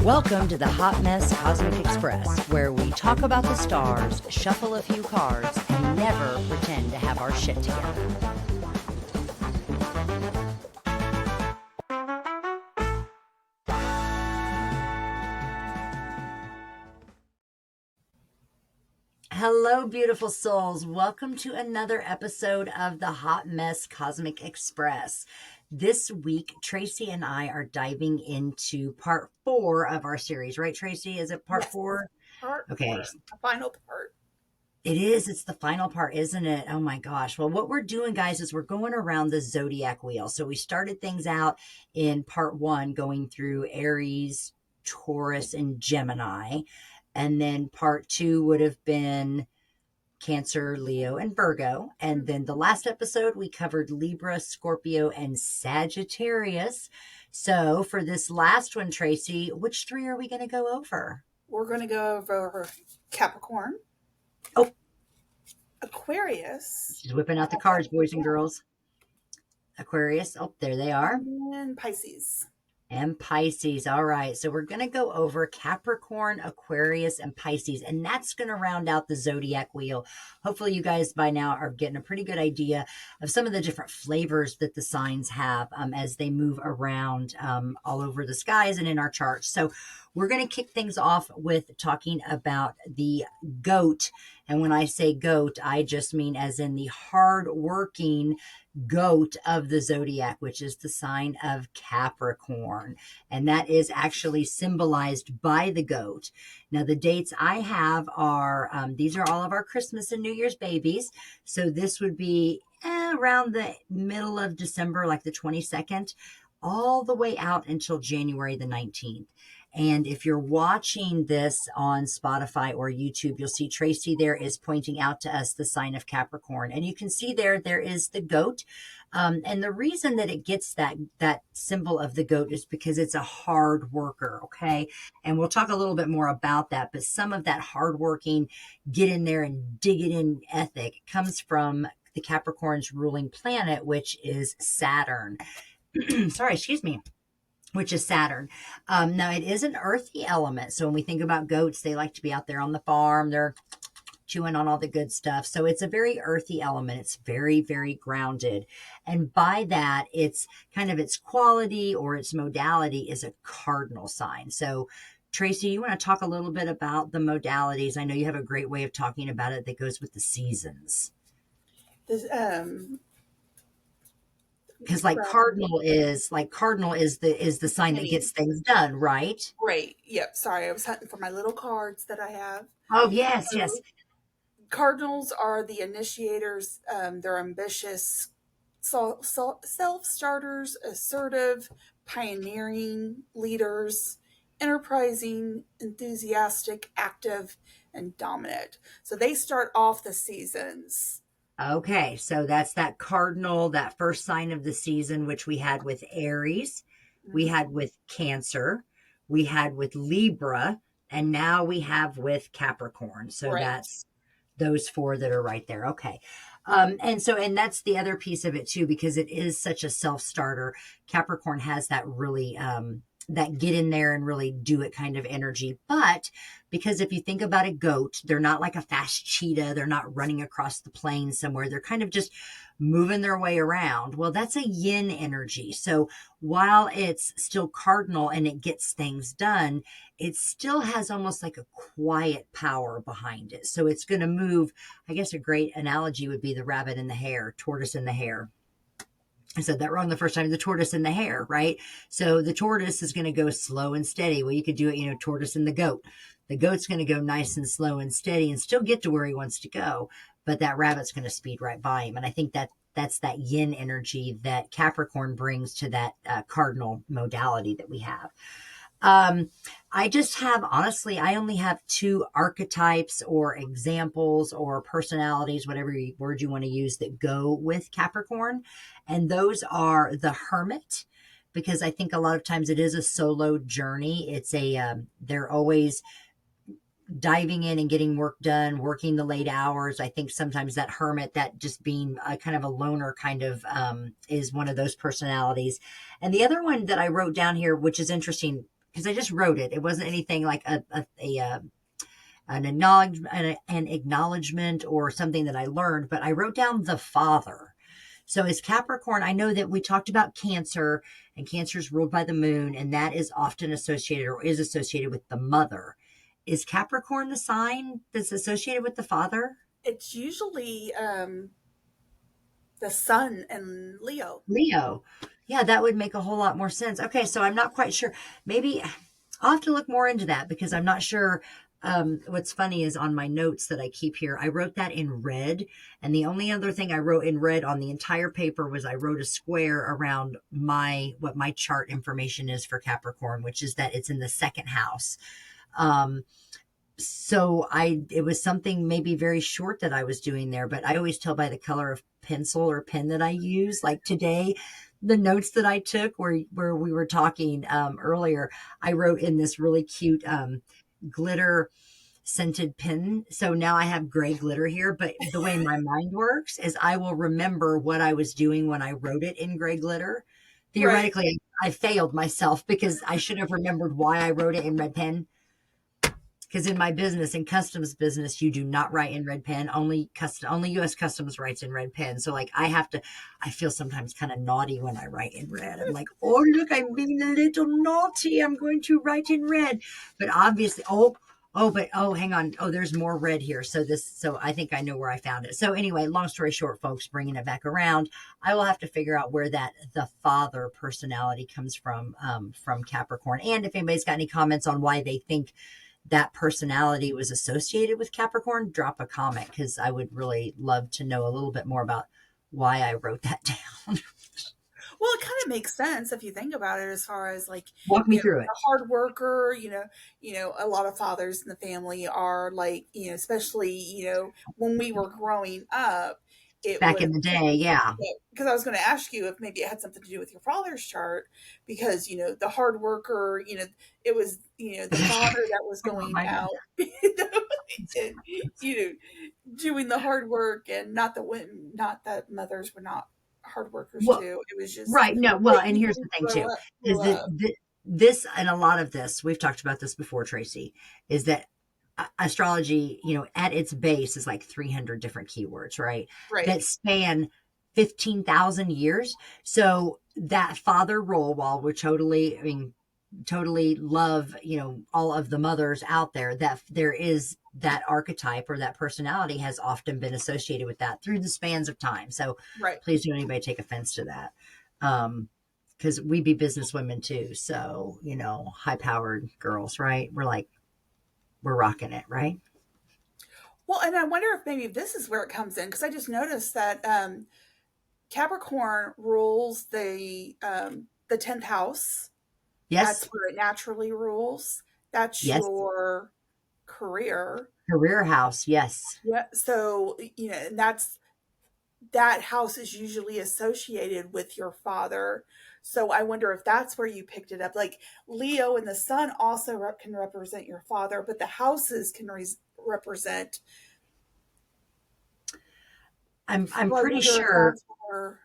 Welcome to the Hot Mess Cosmic Express, where we talk about the stars, shuffle a few cards, and never pretend to have our shit together. Hello, beautiful souls. Welcome to another episode of the Hot Mess Cosmic Express. This week, Tracy and I are diving into part 4 of our series. Right, Tracy? Is it part 4? Okay. The final part. It is. It's the final part, isn't it? Oh my gosh. Well, what we're doing, guys, is we're going around the Zodiac wheel. So we started things out in part 1, going through Aries, Taurus, and Gemini. And then part 2 would have been Cancer, Leo, and Virgo. And then the last episode, we covered Libra, Scorpio, and Sagittarius. So for this last one, Tracy, which 3 are we going to go over? We're going to go over Capricorn. Oh. Aquarius. She's whipping out the cards, boys and girls. Aquarius. Oh, there they are. And Pisces. And Pisces. All right. So we're going to go over Capricorn, Aquarius, and Pisces. And that's going to round out the Zodiac wheel. Hopefully you guys by now are getting a pretty good idea of some of the different flavors that the signs have as they move around all over the skies and in our charts. So we're going to kick things off with talking about the goat. And when I say goat, I just mean as in the hardworking goat of the Zodiac, which is the sign of Capricorn. And that is actually symbolized by the goat. Now, the dates I have are, these are all of our Christmas and New Year's babies. So this would be around the middle of December, like the 22nd, all the way out until January the 19th. And if you're watching this on Spotify or YouTube, you'll see Tracy there is pointing out to us the sign of Capricorn. And you can see there is the goat. And the reason that it gets that symbol of the goat is because it's a hard worker, okay? And we'll talk a little bit more about that. But some of that hardworking, get in there and dig it in ethic comes from the Capricorn's ruling planet, which is Saturn. Sorry, excuse me. Which is Saturn. Now, it is an earthy element. So when we think about goats, they like to be out there on the farm. They're chewing on all the good stuff. So it's a very earthy element. It's very, very grounded. And by that, it's kind of its quality or its modality is a cardinal sign. So Tracy, you want to talk a little bit about the modalities? I know you have a great way of talking about it that goes with the seasons. Because cardinal is the sign that gets things done, right? Right. Yep. Sorry, I was hunting for my little cards that I have. Oh, yes, yes. Cardinals are the initiators. They're ambitious, self-starters, assertive, pioneering leaders, enterprising, enthusiastic, active, and dominant. So they start off the seasons. Okay, so that's that cardinal, that first sign of the season, which we had with Aries, we had with Cancer, we had with Libra, and now we have with Capricorn. So That's those 4 that are right there. Okay. And that's the other piece of it too, because it is such a self-starter. Capricorn has that really, that get in there and really do it kind of energy. But because if you think about a goat, they're not like a fast cheetah. They're not running across the plain somewhere. They're kind of just moving their way around. Well, that's a yin energy. So while it's still cardinal and it gets things done, it still has almost like a quiet power behind it. So it's going to move. I guess a great analogy would be the rabbit and the hare, tortoise and the hare. I said that wrong the first time, the tortoise and the hare, right? So the tortoise is going to go slow and steady. Well, you could do it, tortoise and the goat. The goat's going to go nice and slow and steady and still get to where he wants to go. But that rabbit's going to speed right by him. And I think that's that yin energy that Capricorn brings to that cardinal modality that we have. I just have, honestly, I only have 2 archetypes or examples or personalities, whatever word you want to use, that go with Capricorn. And those are the hermit, because I think a lot of times it is a solo journey. It's they're always diving in and getting work done, working the late hours. I think sometimes that hermit, that just being a kind of a loner kind of is one of those personalities. And the other one that I wrote down here, which is interesting, because I just wrote it. It wasn't anything like an acknowledgement or something that I learned, but I wrote down the father. So as Capricorn, I know that we talked about Cancer, and Cancer is ruled by the moon, and that is often associated or is associated with the mother. Is Capricorn the sign that's associated with the father? It's usually the sun and Leo. Leo. Yeah, that would make a whole lot more sense. Okay, so I'm not quite sure. Maybe I'll have to look more into that because I'm not sure. What's funny is on my notes that I keep here, I wrote that in red. And the only other thing I wrote in red on the entire paper was I wrote a square around what my chart information is for Capricorn, which is that it's in the second house. Um, so it was something maybe very short that I was doing there, but I always tell by the color of pencil or pen that I use. Like today, the notes that I took where we were talking earlier, I wrote in this really cute glitter scented pen. So now I have gray glitter here, but the way my mind works is I will remember what I was doing when I wrote it in gray glitter. Right. Theoretically, I failed myself because I should have remembered why I wrote it in red pen. Because in my business, in customs business, you do not write in red pen. Only U.S. Customs writes in red pen. So like I feel sometimes kind of naughty when I write in red. I'm like, oh look, I'm being a little naughty. I'm going to write in red. But obviously, hang on. Oh, there's more red here. So I think I know where I found it. So anyway, long story short, folks, bringing it back around, I will have to figure out where the father personality comes from Capricorn. And if anybody's got any comments on why they think that personality was associated with Capricorn, drop a comment because I would really love to know a little bit more about why I wrote that down. Well, it kind of makes sense if you think about it, as far as like, Walk me through it. a hard worker. A lot of fathers in the family are like, especially when we were growing up, it Back was in the day, yeah. because I was going to ask you if maybe it had something to do with your father's chart, because the hard worker, it was the father that was Oh going my God. out, and, doing the hard work, and not that mothers were not hard workers Well, too. It was just right. No, they well, and here's the thing grow too, up is grew that up. this and a lot of this, we've talked about this before, Tracy, is that astrology, at its base is like 300 different keywords, right? Right. That span 15,000 years. So that father role, while we're totally love, all of the mothers out there, that there is that archetype or that personality has often been associated with that through the spans of time. So Right. please don't anybody take offense to that. Because we be business women too. So, high powered girls, right? We're rocking it, right? Well, and I wonder if maybe this is where it comes in, because I just noticed that Capricorn rules the 10th house. That's Yes. where it naturally rules. That's Yes. your career. Career house. Yes. Yeah. So, and that house is usually associated with your father. So I wonder if that's where you picked it up. Like Leo and the sun also can represent your father, but the houses can represent. I'm So I pretty wonder if sure. that's where.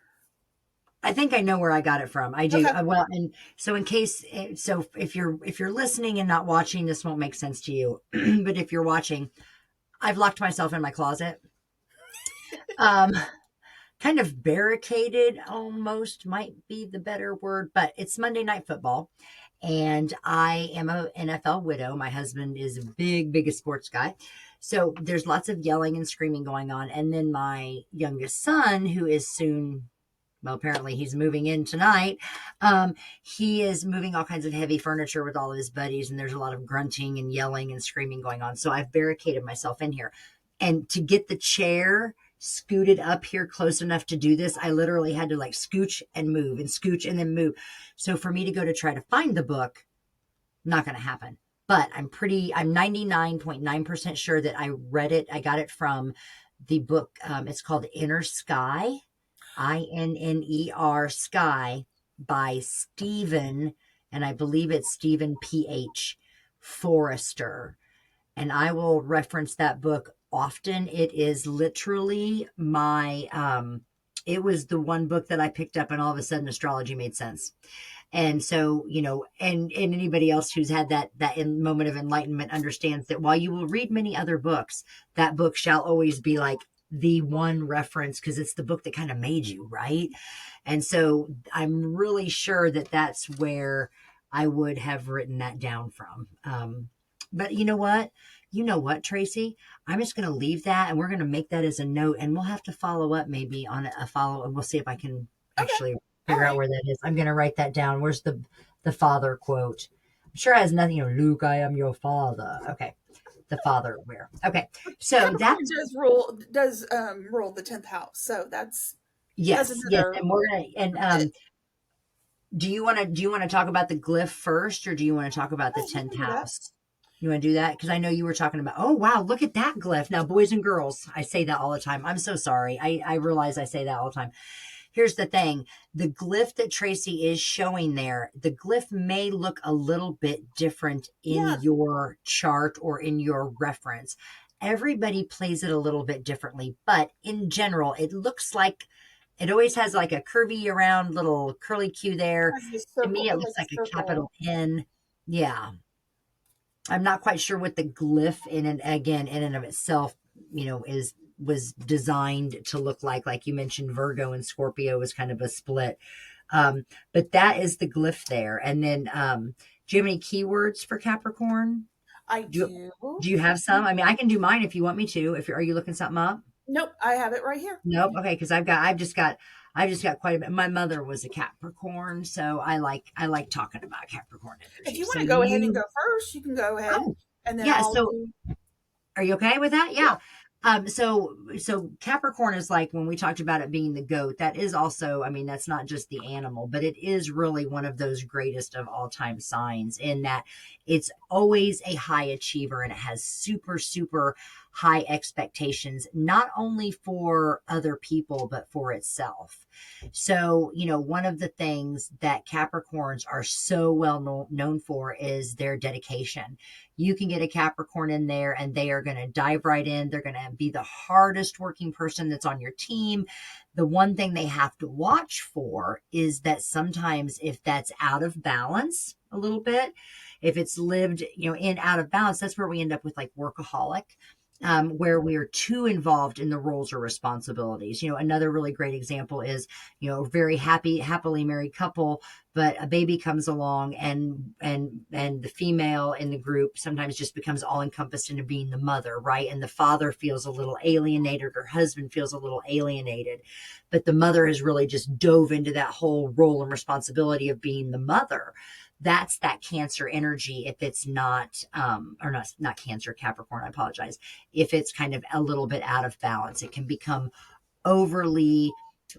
I think I know where I got it from. I do. Okay. Well, and so in case, so if you're listening and not watching, this won't make sense to you. But if you're watching, I've locked myself in my closet. Um, Kind of barricaded almost might be the better word, but it's Monday Night Football. And I am a NFL widow. My husband is a biggest sports guy. So there's lots of yelling and screaming going on. And then my youngest son, who is soon, well, apparently he's moving in tonight. He is moving all kinds of heavy furniture with all of his buddies, and there's a lot of grunting and yelling and screaming going on. So I've barricaded myself in here. And to get the chair scooted up here close enough to do this, I literally had to like scooch and move and scooch and then move. So for me to go to try to find the book, not going to happen. But I'm 99.9% sure that I read it. I got it from the book. It's called Inner Sky, Inner Sky by Stephen, and I believe it's Stephen P.H. Forrester. And I will reference that book often. It is literally it was the one book that I picked up and all of a sudden astrology made sense. And so, and anybody else who's had that moment of enlightenment understands that while you will read many other books, that book shall always be like the one reference because it's the book that kind of made you, right? And so I'm really sure that that's where I would have written that down from. But you know what? You know what, Tracy? I'm just going to leave that and we're going to make that as a note and we'll have to follow up maybe on a follow and we'll see if I can Okay. actually All figure out right. where that is. I'm going to write that down. Where's the father quote? I'm sure it has nothing, Luke, I am your father. Okay. The father where? Okay. So Capricorn that's rule the 10th house. So that's yes. another And we're going to and bit. do you want to talk about the glyph first or do you want to talk about the Oh, we 10th can do that. house? You want to do that? Because I know you were talking about, oh, wow, look at that glyph. Now, boys and girls, I say that all the time. I'm so sorry. I realize I say that all the time. Here's the thing, the glyph that Tracy is showing there, the glyph may look a little bit different in Yeah. your chart or in your reference. Everybody plays it a little bit differently, but in general, it looks like it always has like a curvy around little curly Q there. Has this To me, circle, it like looks a like a circle. capital N. Yeah. I'm not quite sure what the glyph in and again in and of itself, is was designed to look like. Like you mentioned, Virgo and Scorpio was kind of a split. But that is the glyph there. And then do you have any keywords for Capricorn? I Do you do. do you have some? I mean, I can do mine if you want me to. If you're are you looking something up? Nope, I have it right here. Nope. Okay, because I've just got quite a bit. My mother was a Capricorn, so I like talking about Capricorn If energy. you want So to go ahead and you go first, you can go ahead, oh and then yeah, I'll so do. are you okay with that? Yeah. Yeah. So Capricorn is like when we talked about it being the goat, that is also, I mean, that's not just the animal, but it is really one of those greatest of all time signs in that it's always a high achiever and it has super, super high expectations, not only for other people, but for itself. So, one of the things that Capricorns are so well known for is their dedication. You can get a Capricorn in there and they are going to dive right in. They're going to be the hardest working person that's on your team. The one thing they have to watch for is that sometimes if that's out of balance a little bit, if it's lived, in out of balance, that's where we end up with like workaholic. Where we are too involved in the roles or responsibilities. Another really great example is, a very happily married couple, but a baby comes along and the female in the group sometimes just becomes all encompassed into being the mother, right? And the father feels a little alienated, or husband feels a little alienated, but the mother has really just dove into that whole role and responsibility of being the mother. That's that Cancer energy. If it's not or not Cancer, Capricorn, I apologize, if it's kind of a little bit out of balance, it can become overly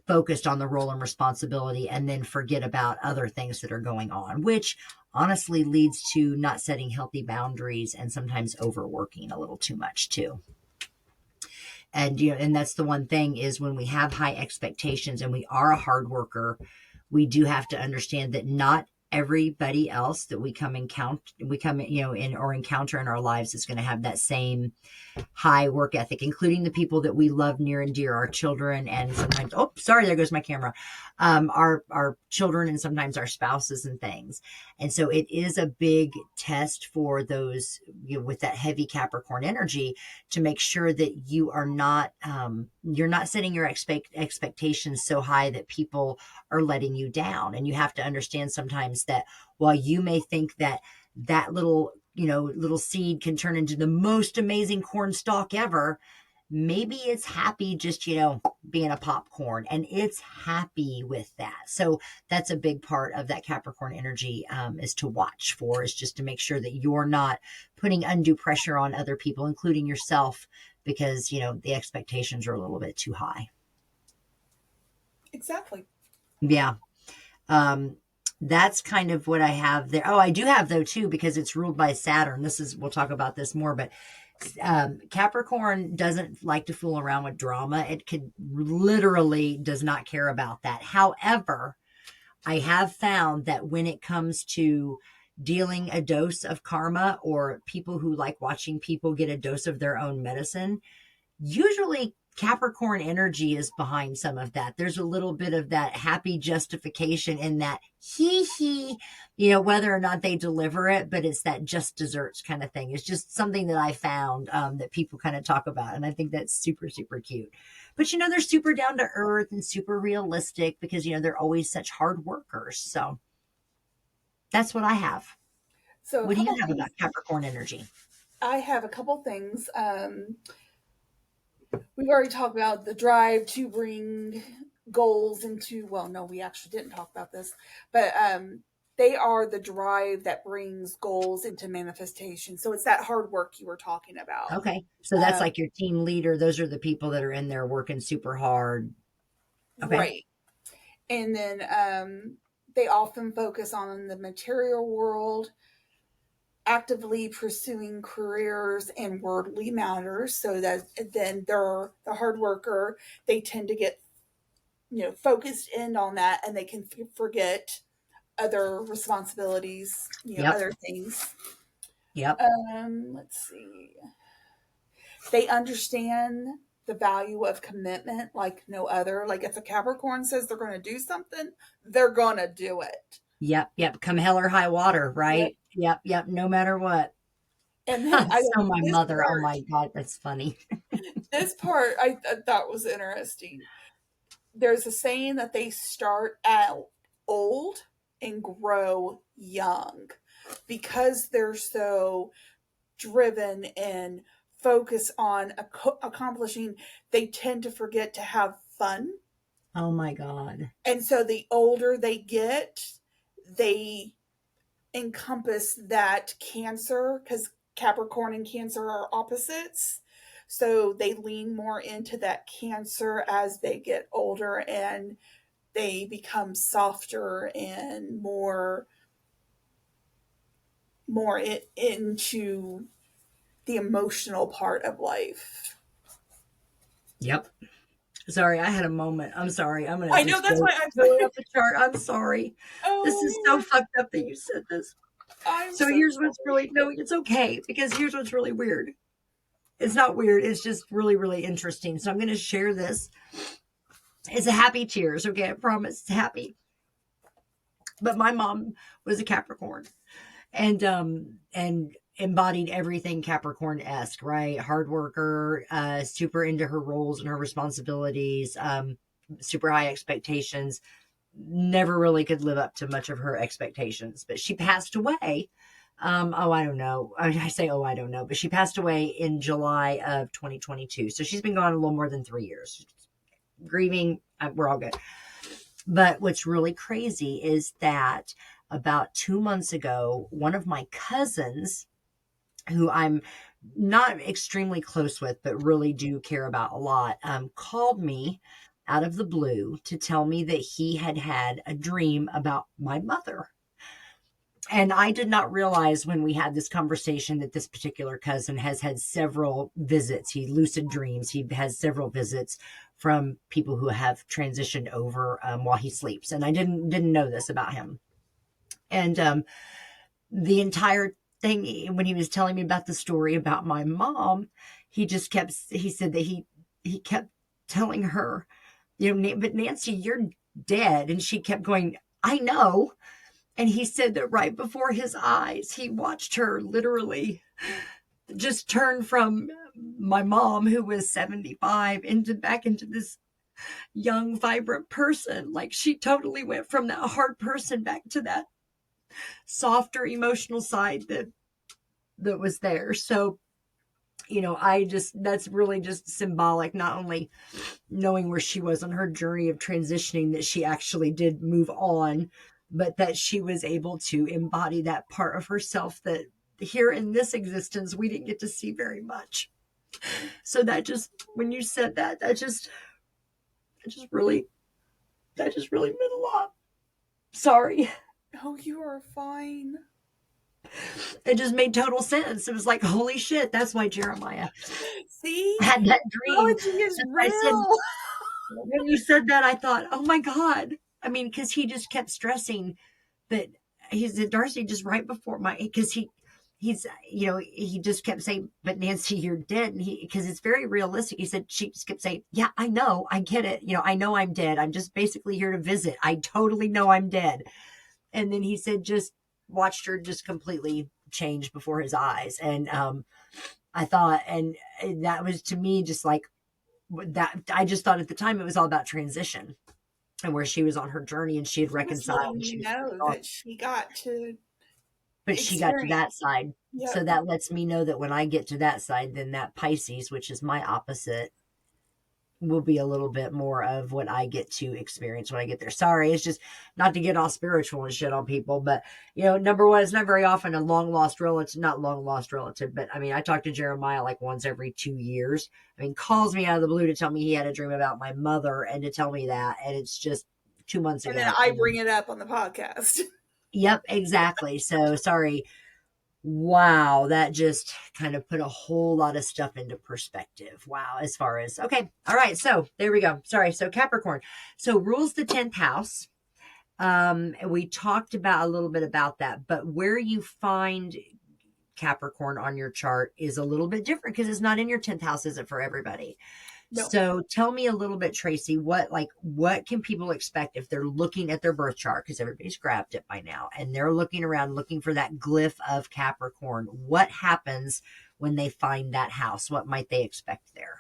focused on the role and responsibility and then forget about other things that are going on, which honestly leads to not setting healthy boundaries and sometimes overworking a little too much too. And that's the one thing is when we have high expectations and we are a hard worker, we do have to understand that not everybody else that we come in or encounter in our lives is going to have that same high work ethic, including the people that we love near and dear, our children, and sometimes, oh, sorry, there goes my camera, our children, and sometimes our spouses and things. And so it is a big test for those, with that heavy Capricorn energy, to make sure that you're not setting your expectations so high that people are letting you down. And you have to understand sometimes that while you may think that little seed can turn into the most amazing corn stalk ever, maybe it's happy just being a popcorn, and it's happy with that. So that's a big part of that Capricorn energy, is to watch for, is just to make sure that you're not putting undue pressure on other people, including yourself, because the expectations are a little bit too high. Exactly. Yeah. um that's kind of what I have there. Oh, I do have though too, because it's ruled by Saturn. We'll talk about this more, but Capricorn doesn't like to fool around with drama. It could literally does not care about that. However, I have found that when it comes to dealing a dose of karma, or people who like watching people get a dose of their own medicine, usually Capricorn energy is behind some of that. There's a little bit of that happy justification in that he, whether or not they deliver it, but it's that just desserts kind of thing. It's just something that I found that people kind of talk about. And I think that's super, super cute. But, they're super down to earth and super realistic because, they're always such hard workers. So that's what I have. So a What do you couple have things. about Capricorn energy? I have a couple things. We've already talked about the drive to bring goals into, well, no, we actually didn't talk about this, but they are the drive that brings goals into manifestation. So it's that hard work you were talking about. Okay. So that's Um, like your team leader. Those are the people that are in there working super hard. Okay. right. And then they often focus on the material world, actively pursuing careers in worldly matters, so that then they're the hard worker. They tend to get focused in on that, and they can forget other responsibilities, Yep. other things. Yep. Let's see. They understand the value of commitment like no other. Like if a Capricorn says they're going to do something, they're going to do it. Yep. Yep. Come hell or high water, Yep. right? Yep. Yep. No matter what. And then So my this mother, oh part, my God, that's funny. I thought was interesting. There's a saying that they start out old and grow young because they're so driven and focus on accomplishing. They tend to forget to have fun. Oh my God. And so the older they get, they encompass that Cancer, because Capricorn and Cancer are opposites. So they lean more into that Cancer as they get older, and they become softer and into the emotional part of life. Yep. Sorry, I had a moment. I'm sorry. I'm gonna I know, just that's go why I'm go sorry. up the chart. I'm sorry. This is so Oh, fucked up that you said this. I'm So so here's what's sorry. really no, it's okay because here's what's really weird. It's not weird. It's just really, really interesting. So I'm going to share this. It's a happy tears. Okay, I promise it's happy. But my mom was a Capricorn, and embodied everything Capricorn-esque, right? Hard worker, super into her roles and her responsibilities, super high expectations. Never really could live up to much of her expectations, but she passed away. I don't know. I say, I don't know, but she passed away in July of 2022. So she's been gone a little more than 3 years. Grieving, we're all good. But what's really crazy is that about 2 months ago, one of my cousins, who I'm not extremely close with, but really do care about a lot, called me out of the blue to tell me that he had had a dream about my mother. And I did not realize when we had this conversation that this particular cousin has had several visits. He lucid dreams. He has several visits from people who have transitioned over while he sleeps. And I didn't know this about him. And the entire thing, when he was telling me about the story about my mom, he said that he kept telling her, but Nancy, you're dead. And she kept going, I know. And he said that right before his eyes, he watched her literally just turn from my mom, who was 75, back into this young, vibrant person. Like she totally went from that hard person back to that softer emotional side that was there. So, that's really just symbolic, not only knowing where she was on her journey of transitioning, that she actually did move on, but that she was able to embody that part of herself that here in this existence we didn't get to see very much. So that just, when you said that, that just really meant a lot. Sorry. Oh, you are fine. It just made total sense. It was like, holy shit, that's why Jeremiah See, had that dream. astrology is I said, real. when you said that, I thought, oh my God. I mean, because he just kept stressing that he said, Darcy, just right before because he's, he just kept saying, but Nancy, you're dead. And because it's very realistic. He said, she just kept saying, yeah, I know, I get it. I know I'm dead. I'm just basically here to visit. I totally know I'm dead. And then he said, just watched her just completely change before his eyes. And I thought, and that was to me just like that. I just thought at the time it was all about transition and where she was on her journey and she had He was reconciled letting and she you was, know that she got to but she got to that experience. side. So Yep. that lets me know that when I get to that side, then that Pisces, which is my opposite, will be a little bit more of what I get to experience when I get there. Sorry, it's just not to get all spiritual and shit on people, but number one, it's not very often a long lost relative, not long lost relative, but I mean, I talk to Jeremiah like once every 2 years. I mean, calls me out of the blue to tell me he had a dream about my mother and to tell me that, and it's just 2 months And then ago. I And bring it up on the podcast. yep, exactly. So sorry. Wow, that just kind of put a whole lot of stuff into perspective. Wow, as far as, okay, all right, so there we go. Sorry, so Capricorn. So rules the 10th house. And we talked about a little bit about that, but where you find Capricorn on your chart is a little bit different because it's not in your 10th house, is it, for everybody? No. So tell me a little bit, Tracy, what can people expect if they're looking at their birth chart? Because everybody's grabbed it by now and they're looking around looking for that glyph of Capricorn. What happens when they find that house? What might they expect there?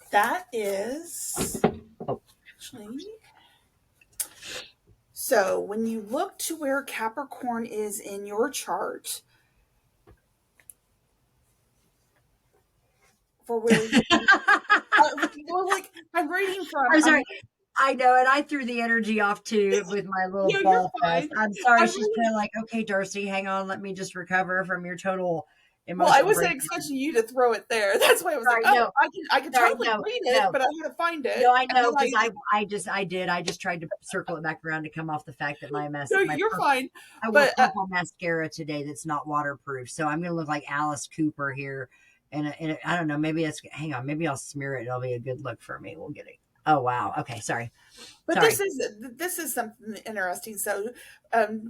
That is Oh, actually. So when you look to where Capricorn is in your chart, for where you, well, like I'm reading from, I'm sorry. I know, and I threw the energy off too with my little you're fall fest. fine. I'm sorry. I'm She's reading. kind of like, okay, Darcy, hang on. Let me just recover from your total Well, I emotional wasn't breakdown. expecting you to throw it there. That's why I was like, Sorry, oh, no, I can sorry, totally no, read it, no. but I had to find No, it, I and then know I because I just tried to circle it back around to come off the fact that no, my you're fine. I wore But purple mascara today that's not waterproof, so I'm gonna look like Alice Cooper here. And I don't know, maybe it's hang on, maybe I'll smear it. It'll be a good look for me. We'll get it. Oh wow. Okay, sorry, But sorry. this is something interesting. So,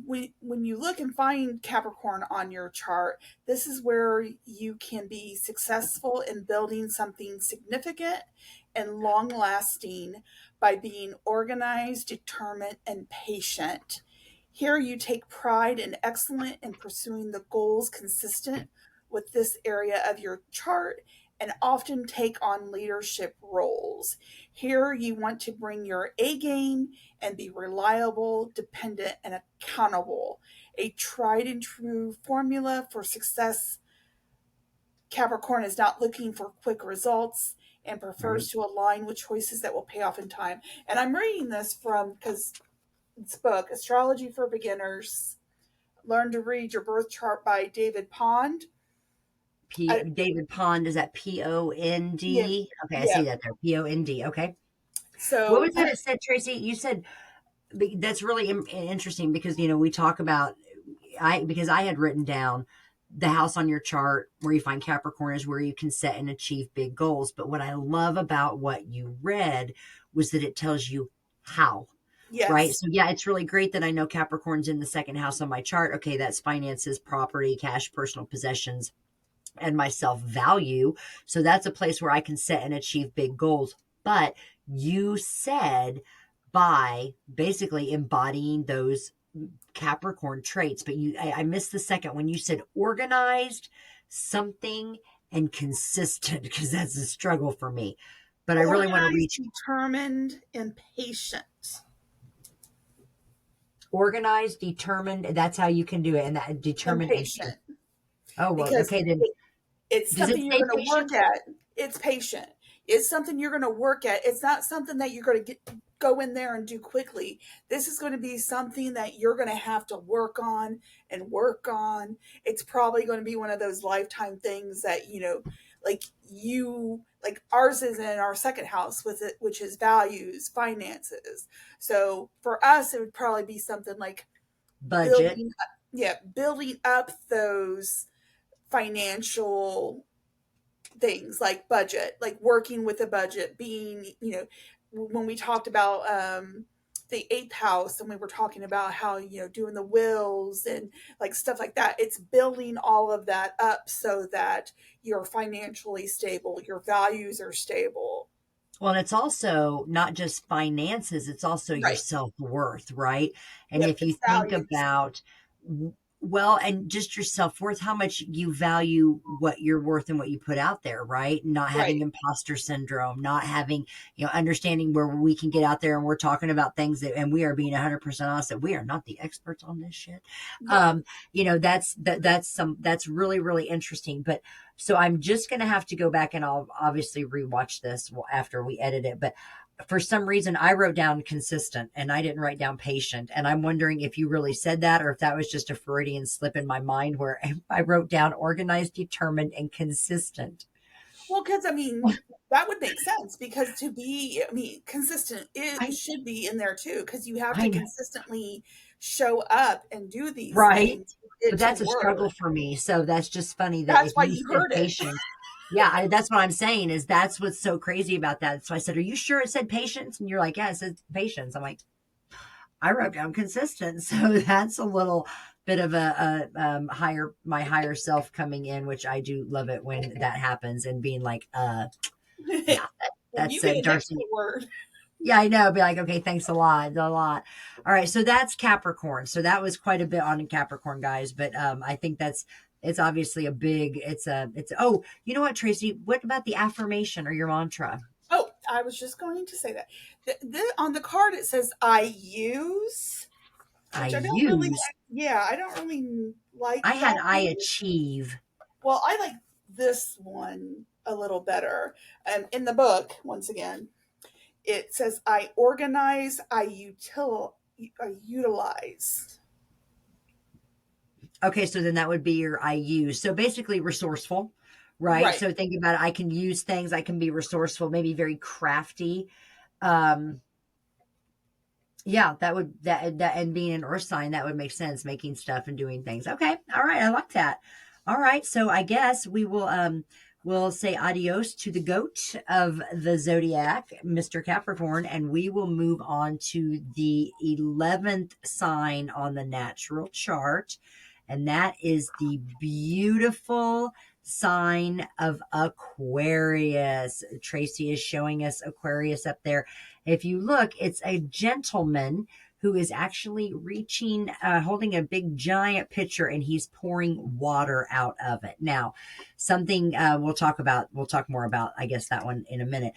when you look and find Capricorn on your chart, this is where you can be successful in building something significant and long lasting by being organized, determined, and patient. Here, you take pride and excellence in pursuing the goals consistent with this area of your chart and often take on leadership roles. Here, you want to bring your A game and be reliable, dependent, and accountable. A tried and true formula for success. Capricorn is not looking for quick results and Right. prefers to align with choices that will pay off in time. And I'm reading this from because it's book Astrology for Beginners. Learn to read your birth chart by David Pond. I, David Pond, is that yeah, POND? Okay, I yeah. see that there. POND. Okay. What So was that it said, Tracy? You said that's really interesting because we talk about because I had written down the house on your chart where you find Capricorn is where you can set and achieve big goals. But what I love about what you read was that it tells you how, right? yes, So yeah, it's really great that I know Capricorn's in the second house on my chart. Okay, that's finances, property, cash, personal possessions, and my self value. So that's a place where I can set and achieve big goals. But you said by basically embodying those Capricorn traits, but I missed the second when you said organized, something, and consistent because that's a struggle for me. But I really want to organized, reach determined, and patient. organized, determined. That's how you can do it, and that And determined and patient oh well, because okay then. it's Does it something you're say going to work patient? at. It's patient. It's something you're going to work at. It's not something that you're going to go in there and do quickly. This is going to be something that you're going to have to work on and work on. It's probably going to be one of those lifetime things that, like like ours is in our second house with it, which is values, finances. So for us, it would probably be something like Budget. building, yeah, building up those financial things like budget, like working with a budget, being, when we talked about the eighth house, and we were talking about how, doing the wills and like stuff like that. It's building all of that up so that you're financially stable, your values are stable. Well, and it's also not just finances, it's also your Right. self-worth, right? And Yep. if you It's think values. about, well, and just your self-worth, how much you value what you're worth and what you put out there, right? Not having Right. imposter syndrome, not having, understanding where we can get out there and we're talking about things that, and we are being 100% honest that we are not the experts on this shit. Yep. That's really, really interesting. But so I'm just going to have to go back and I'll obviously rewatch this after we edit it. But for some reason, I wrote down consistent and I didn't write down patient. And I'm wondering if you really said that or if that was just a Freudian slip in my mind where I wrote down organized, determined, and consistent. Well, because I mean, that would make sense because to be, I mean, consistent, it I, should be in there too, because you have to I know, consistently show up and do these right? things for it But to that's a struggle work. for me. So that's just funny that That's if why you you said heard it. patient, yeah, that's what I'm saying is that's what's so crazy about that. So I said, are you sure it said patience? And you're like, yeah, it says patience. I'm like, I wrote down consistent. So that's a little bit of my higher self coming in, which I do love it when that happens and being like, yeah, When you that's get an extra Darcy. word. Yeah, I know. Be like, okay, thanks a lot. All right. So that's Capricorn. So that was quite a bit on Capricorn, guys. But I think it's obviously oh, you know what, Tracy? What about the affirmation or your mantra? Oh, I was just going to say that. On the card it says I use, I which I don't really use. like. Yeah, I don't really like I had that I one. achieve. Well, I like this one a little better. In the book, once again, it says I organize, I utilize. Okay, so then that would be your I use. So basically resourceful, right? Right. So think about it. I can use things, I can be resourceful, maybe very crafty. Um, yeah, that and being an earth sign, that would make sense, making stuff and doing things. Okay. All right. I like that. All right. So I guess we'll say adios to the goat of the zodiac, Mr. Capricorn, and we will move on to the 11th sign on the natural chart. And that is the beautiful sign of Aquarius. Tracy is showing us Aquarius up there. If you look, it's a gentleman who is actually holding a big giant pitcher, and he's pouring water out of it. Now, something we'll talk more about, I guess, that one in a minute.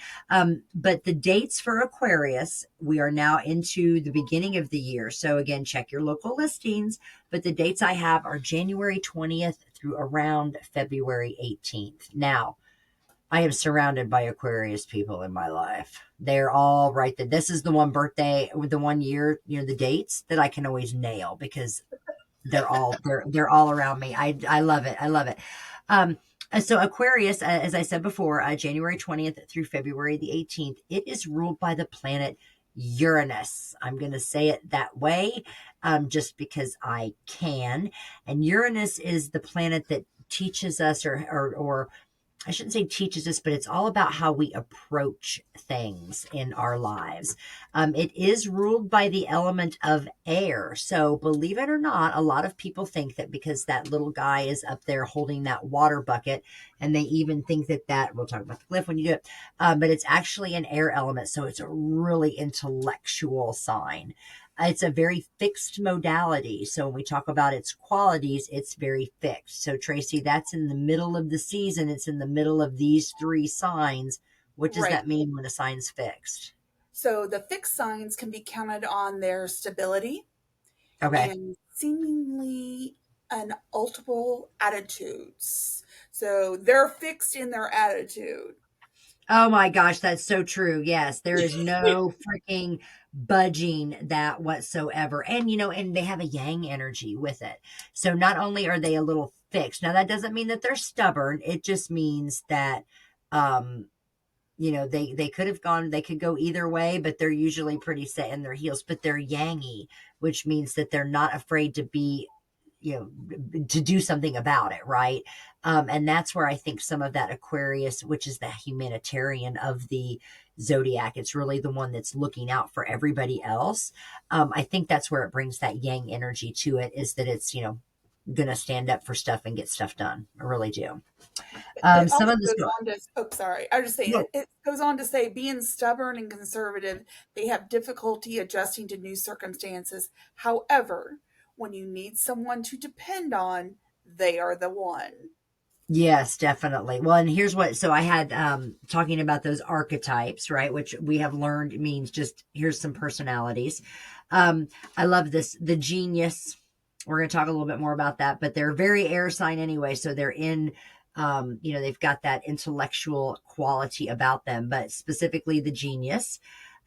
But the dates for Aquarius, we are now into the beginning of the year. So again, check your local listings. But the dates I have are January 20th through around February 18th. Now, I am surrounded by Aquarius people in my life. They're all right there. This is the one birthday with the one year, the dates that I can always nail because they're all around me. I love it. I love it. Um, so Aquarius, as I said before, January 20th through February the 18th, it is ruled by the planet Uranus. I'm going to say it that way, just because I can. And Uranus is the planet that teaches us or I shouldn't say teaches us, but it's all about how we approach things in our lives. It is ruled by the element of air. So, believe it or not, a lot of people think that because that little guy is up there holding that water bucket, and they even think we'll talk about the glyph when you do it, but it's actually an air element. So, it's a really intellectual sign. It's a very fixed modality. So when we talk about its qualities, it's very fixed. So Tracy, that's in the middle of the season. It's in the middle of these three signs. What does Right. that mean when a sign's fixed? So the fixed signs can be counted on their stability Okay. and seemingly unalterable attitudes. So they're fixed in their attitude. Oh my gosh, that's so true. Yes, there is no freaking budging that whatsoever. And they have a yang energy with it. So not only are they a little fixed. Now that doesn't mean that they're stubborn. It just means that um they could go either way, but they're usually pretty set in their heels, but they're yangy, which means that they're not afraid to be to do something about it, right? And that's where I think some of that Aquarius, which is the humanitarian of the zodiac, it's really the one that's looking out for everybody else. I think that's where it brings that yang energy to it, is that it's, gonna stand up for stuff and get stuff done. I really do. It Some also of this goes on to, oh, sorry, I was just saying, no, it goes on to say, being stubborn and conservative, they have difficulty adjusting to new circumstances. However, when you need someone to depend on, they are the one. yes, definitely. Well, and here's what, so I had talking about those archetypes, right? Which we have learned means just here's some personalities. I love this, the genius. We're going to talk a little bit more about that, but they're very air sign anyway. So they're in, they've got that intellectual quality about them, but specifically the genius.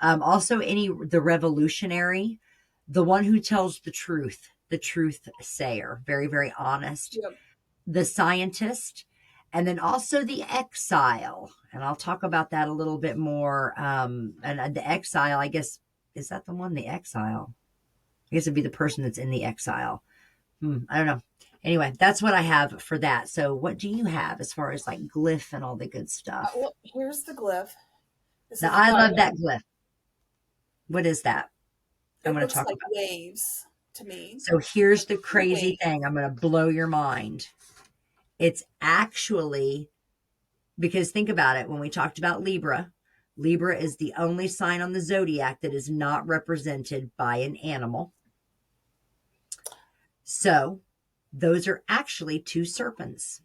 Also, the revolutionary, the one who tells the truth sayer, very, very honest, Yep. the scientist, and then also the exile. And I'll talk about that a little bit more. And the exile, I guess, is that the one, the exile? I guess it'd be the person that's in the exile. I don't know. Anyway, that's what I have for that. So what do you have as far as like glyph and all the good stuff? Well, here's the glyph. This Now, is I fire. love that glyph. What is that? I'm It going to looks talk like about. waves to me. So here's the crazy Wave. thing. I'm going to blow your mind. It's actually, because think about it, when we talked about Libra, Libra is the only sign on the zodiac that is not represented by an animal. So those are actually two serpents.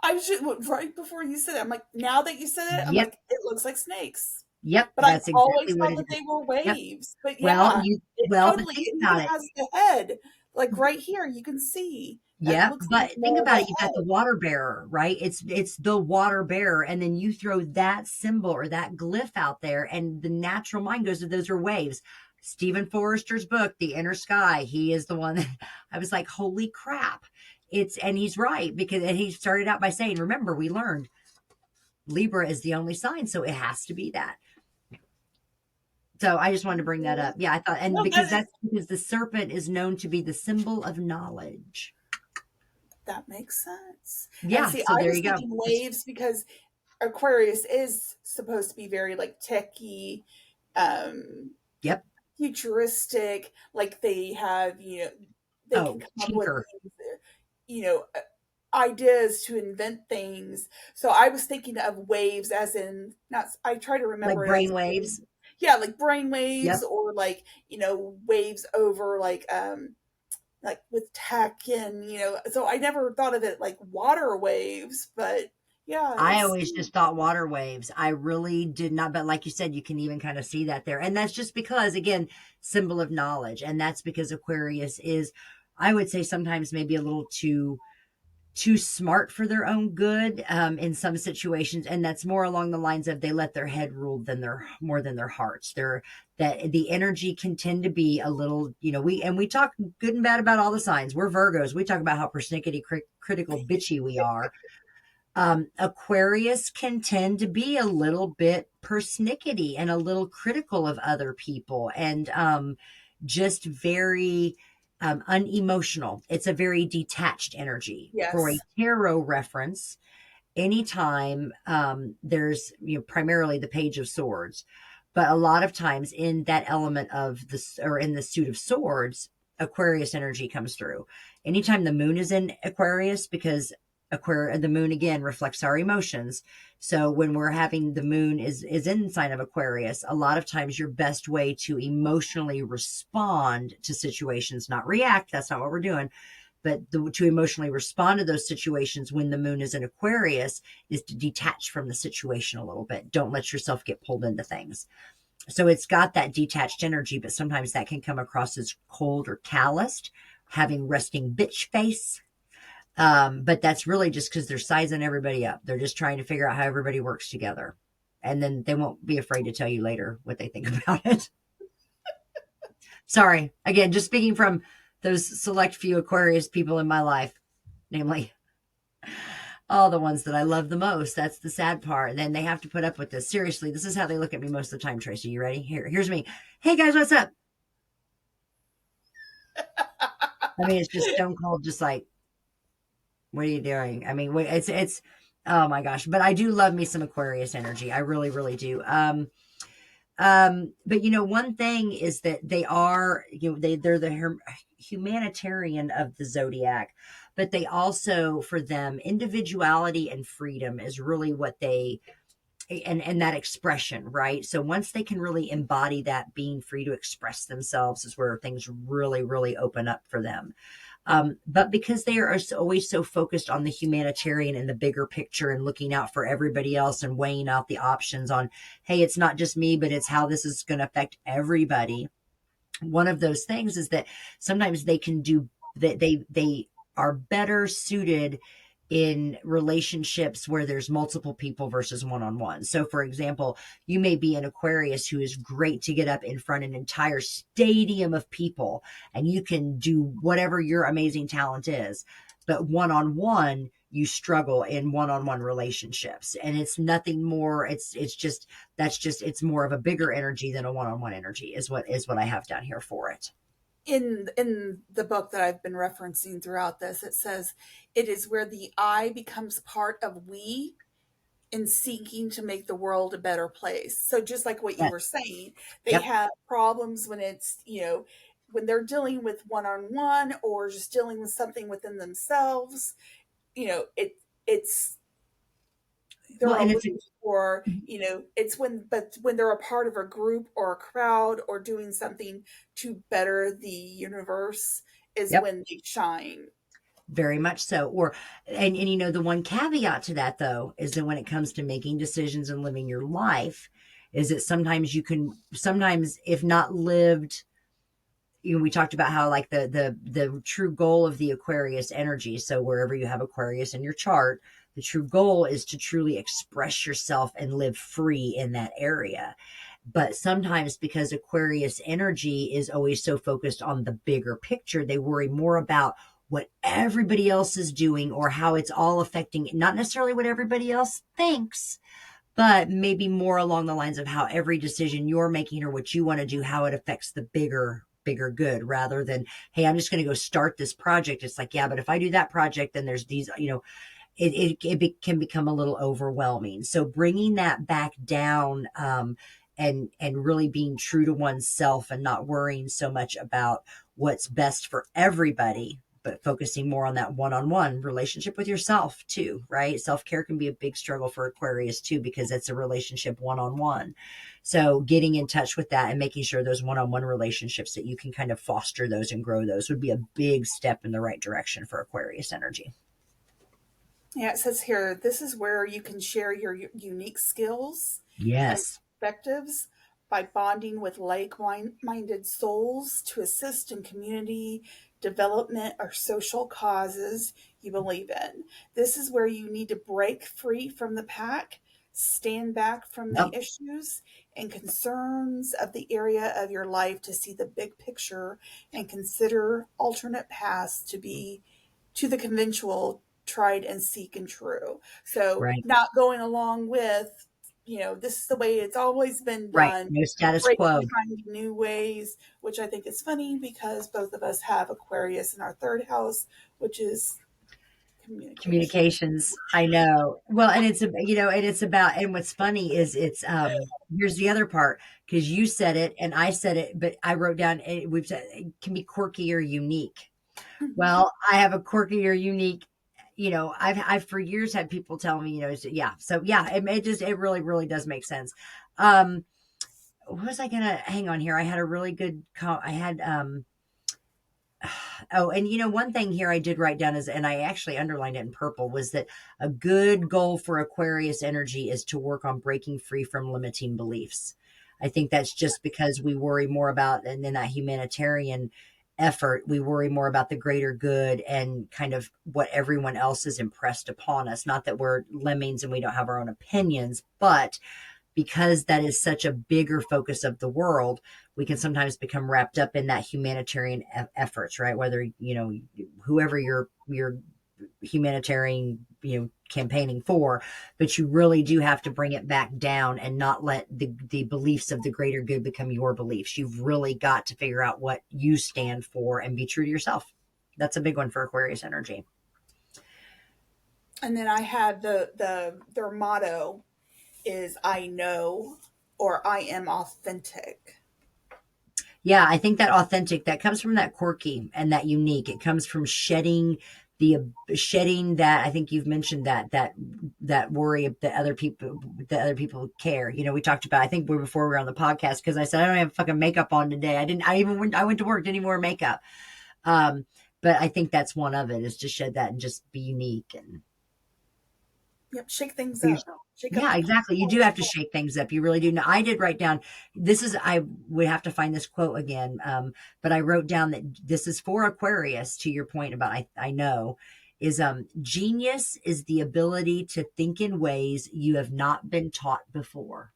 I was just, right before you said it, I'm like, now that you said it, I'm Yep. like, it looks like snakes. Yep. But I That's exactly always what thought it that is. they were Yep. waves. But Well, yeah, it but totally, think it even about it. has the head, like right here, you can see that Yep. looks like But think more of a about it. You've got head. the water bearer, right? It's the water bearer. And then you throw that symbol or that glyph out there, and the natural mind goes to those are waves. Stephen Forrester's book, The Inner Sky, he is the one that I was like, holy crap. And he's right, and he started out by saying, remember, we learned Libra is the only sign, so it has to be that. So I just wanted to bring that up. Yeah, I thought, and No, because that's because the serpent is known to be the symbol of knowledge. that makes sense. And Yeah, see, so I there was you go. thinking waves because Aquarius is supposed to be very like techy, um, Yep. futuristic. Like they have, they can Oh, come up with tinker. these, ideas to invent things. So I was thinking of waves as in not. I try to Like remember it brain as waves. yeah, like brain Yep. waves or like waves over like with tech and So I never thought of it like water waves, but yeah, I it's always just thought water waves. I really did not, but like you said, you can even kind of see that there. And that's just because, again, symbol of knowledge. And that's because Aquarius is, I would say, sometimes maybe a little too smart for their own good in some situations, and that's more along the lines of they let their head rule more than their hearts. That the energy can tend to be a little, we talk good and bad about all the signs. We're Virgos. We talk about how persnickety critical bitchy we are. Aquarius can tend to be a little bit persnickety and a little critical of other people, and just very unemotional. It's a very detached energy. For a yes, tarot reference, anytime there's primarily the Page of Swords, but a lot of times in that element of this or in the suit of swords, Aquarius energy comes through. Anytime the moon is in Aquarius, because the moon again reflects our emotions. So when we're having the moon is in sign of Aquarius, a lot of times your best way to emotionally respond to situations, not react, that's not what we're doing, but to emotionally respond to those situations when the moon is in Aquarius is to detach from the situation a little bit. Don't let yourself get pulled into things. So it's got that detached energy, but sometimes that can come across as cold or calloused, having resting bitch face. But that's really just because they're sizing everybody up. They're just trying to figure out how everybody works together. And then they won't be afraid to tell you later what they think about it. Sorry. Again, just speaking from those select few Aquarius people in my life, namely all the ones that I love the most. That's the sad part. And then they have to put up with this. Seriously, this is how they look at me most of the time, Tracy. You ready? Here's me. Hey guys, what's up? I mean, it's just stone cold, just like, what are you doing? I mean, it's, oh my gosh. But I do love me some Aquarius energy. I really, really do. But one thing is that they are, they're the humanitarian of the zodiac, but they also, for them, individuality and freedom is really what they, and that expression, right? So once they can really embody that, being free to express themselves is where things really, really open up for them. But because they are always so focused on the humanitarian and the bigger picture and looking out for everybody else and weighing out the options on, hey, it's not just me, but it's how this is going to affect everybody. One of those things is that sometimes they can do that. They are better suited in relationships where there's multiple people versus one-on-one. So for example, you may be an Aquarius who is great to get up in front of an entire stadium of people and you can do whatever your amazing talent is. But one-on-one, you struggle in one-on-one relationships. And it's nothing more. It's just, it's more of a bigger energy than a one-on-one energy is what I have down here for it. In the book that I've been referencing throughout this, it says it is where the I becomes part of we in seeking to make the world a better place. So just like what you Yes. were saying, they Yep. have problems when it's, when they're dealing with one-on-one or just dealing with something within themselves, it's Well, they're and aloof, it's or it's when they're a part of a group or a crowd or doing something to better the universe is yep. when they shine. Very much so. And the one caveat to that though is that when it comes to making decisions and living your life, is that sometimes if not lived, we talked about how like the true goal of the Aquarius energy. So wherever you have Aquarius in your chart, the true goal is to truly express yourself and live free in that area. But sometimes because Aquarius energy is always so focused on the bigger picture, they worry more about what everybody else is doing or how it's all affecting, not necessarily what everybody else thinks, but maybe more along the lines of how every decision you're making or what you want to do, how it affects the bigger good, rather than, hey, I'm just going to go start this project. It's like, yeah, but if I do that project, then there's these, can become a little overwhelming. So bringing that back down, and really being true to oneself and not worrying so much about what's best for everybody, but focusing more on that one-on-one relationship with yourself too, right? Self-care can be a big struggle for Aquarius too, because it's a relationship one-on-one. So getting in touch with that and making sure those one-on-one relationships that you can kind of foster those and grow those would be a big step in the right direction for Aquarius energy. Yeah, it says here, this is where you can share your unique skills and Yes. perspectives by bonding with like-minded souls to assist in community development or social causes you believe in. This is where you need to break free from the pack, stand back from the Yep. issues and concerns of the area of your life to see the big picture and consider alternate paths to the conventional tried and seek and true. So Right. not going along with, this is the way it's always been Right. done, No status breaking, quo. finding new ways, which I think is funny because both of us have Aquarius in our third house, which is communication. Communications. I know. Well, and it's about, and what's funny is here's the other part, because you said it and I said it, but I wrote down, we've said it can be quirky or unique. Well, I have a quirky or unique, I've for years had people tell me, yeah. So yeah, it really, really does make sense. Um, what was I gonna hang on here? I had a really good I had, oh, and one thing here I did write down is, and I actually underlined it in purple, was that a good goal for Aquarius energy is to work on breaking free from limiting beliefs. I think that's just because we worry more about, and in that humanitarian effort, we worry more about the greater good and kind of what everyone else has impressed upon us. Not that we're lemmings and we don't have our own opinions, but because that is such a bigger focus of the world, we can sometimes become wrapped up in that humanitarian efforts, right? Whether, whoever you're humanitarian, campaigning for, but you really do have to bring it back down and not let the beliefs of the greater good become your beliefs. You've really got to figure out what you stand for and be true to yourself. That's a big one for Aquarius energy. And then I had their motto is I know or I am authentic. Yeah, I think that authentic, that comes from that quirky and that unique. It comes from the shedding that, I think you've mentioned that worry that other people care. You know, we talked about, I think before we were on the podcast, because I said I don't have fucking makeup on today. I went to work, didn't even wear makeup. Um, but I think that's one of it, is to shed that and just be unique and Yep, shake things be up. yourself. Shake up Yeah, the exactly. You do have to shake things up. You really do. Now, I did write down, I would have to find this quote again, but I wrote down that this is for Aquarius, to your point about, I know, is genius is the ability to think in ways you have not been taught before.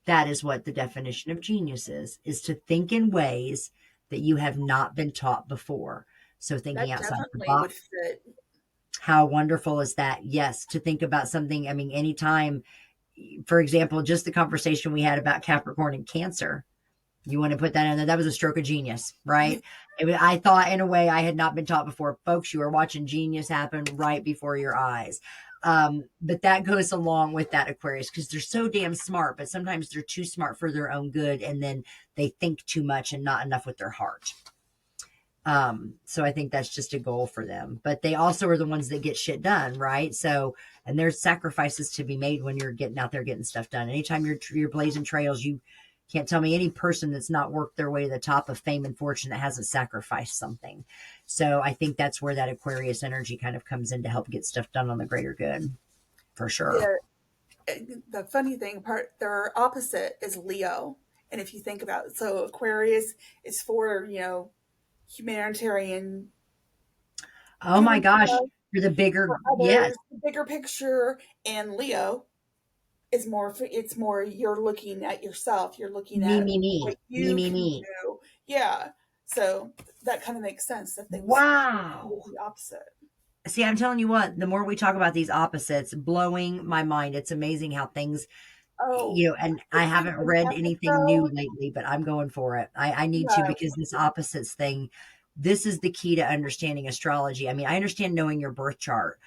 That is what the definition of genius is to think in ways that you have not been taught before. So thinking that outside the definitely would box. fit. How wonderful is that? Yes, to think about something. I mean, anytime, for example, just the conversation we had about Capricorn and Cancer. You want to put that in there? That was a stroke of genius, right? I thought in a way I had not been taught before. Folks, you are watching genius happen right before your eyes. But that goes along with that Aquarius, because they're so damn smart, but sometimes they're too smart for their own good. And then they think too much and not enough with their heart. So I think that's just a goal for them, but they also are the ones that get shit done, right? So, and there's sacrifices to be made when you're getting out there getting stuff done. Anytime you're blazing trails, you can't tell me any person that's not worked their way to the top of fame and fortune that hasn't sacrificed something. So I think that's where that Aquarius energy kind of comes in to help get stuff done on the greater good, for sure. The the funny thing part, their opposite is Leo. And if you think about it, so Aquarius is for, humanitarian Oh my doing gosh, stuff you're the for bigger, yes, others, the bigger picture, and Leo is more it's more you're looking at yourself, you're looking me, at me, me, what me, you me, can me. do. Yeah. So that kind of makes sense that they would Wow. be opposite. See, I'm telling you what, the more we talk about these opposites, blowing my mind. It's amazing how things, Oh, and I this week haven't this read anything new episode, lately, but I'm going for it. I need to, yeah, because this opposites thing, this is the key to understanding astrology. I mean, I understand knowing your birth chart,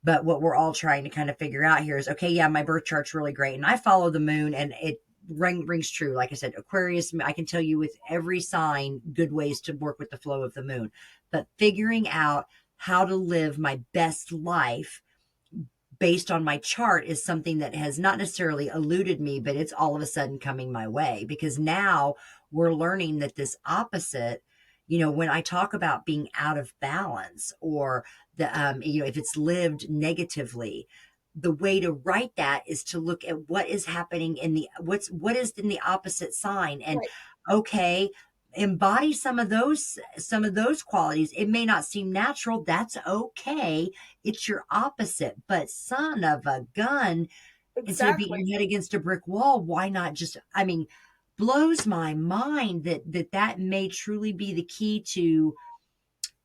but what we're all trying to kind of figure out here is, okay, yeah, my birth chart's really great. And I follow the moon, and it rings true. Like I said, Aquarius, I can tell you with every sign, good ways to work with the flow of the moon. But figuring out how to live my best life based on my chart is something that has not necessarily eluded me, but it's all of a sudden coming my way, because now we're learning that this opposite, when I talk about being out of balance, or if it's lived negatively, the way to write that is to look at what is happening what is in the opposite sign, and right, okay, embody some of those qualities. It may not seem natural. That's okay. It's your opposite. But son of a gun, instead of exactly. beating your head against a brick wall, why not just, I mean, blows my mind that may truly be the key to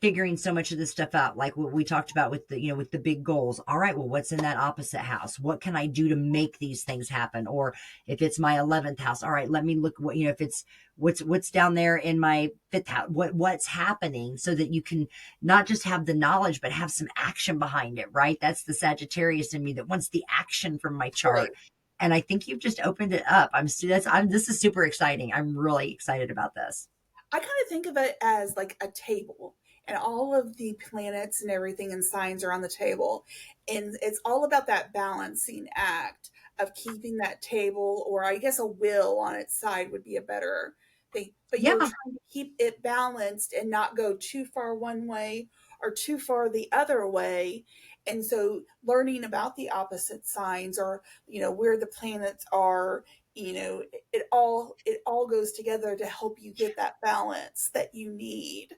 figuring so much of this stuff out, like what we talked about with the big goals. All right, well, what's in that opposite house? What can I do to make these things happen? Or if it's my 11th house, all right, let me look what, if it's what's down there in my 5th house, what's happening, so that you can not just have the knowledge but have some action behind it, right? That's the Sagittarius in me that wants the action from my Right. chart. And I think you've just opened it up. This is super exciting. I'm really excited about this. I kind of think of it as like a table, and all of the planets and everything and signs are on the table. And it's all about that balancing act of keeping that table, or I guess a wheel on its side would be a better thing. But you're Yeah. trying to keep it balanced and not go too far one way or too far the other way. And so learning about the opposite signs, or where the planets are, it all goes together to help you get that balance that you need to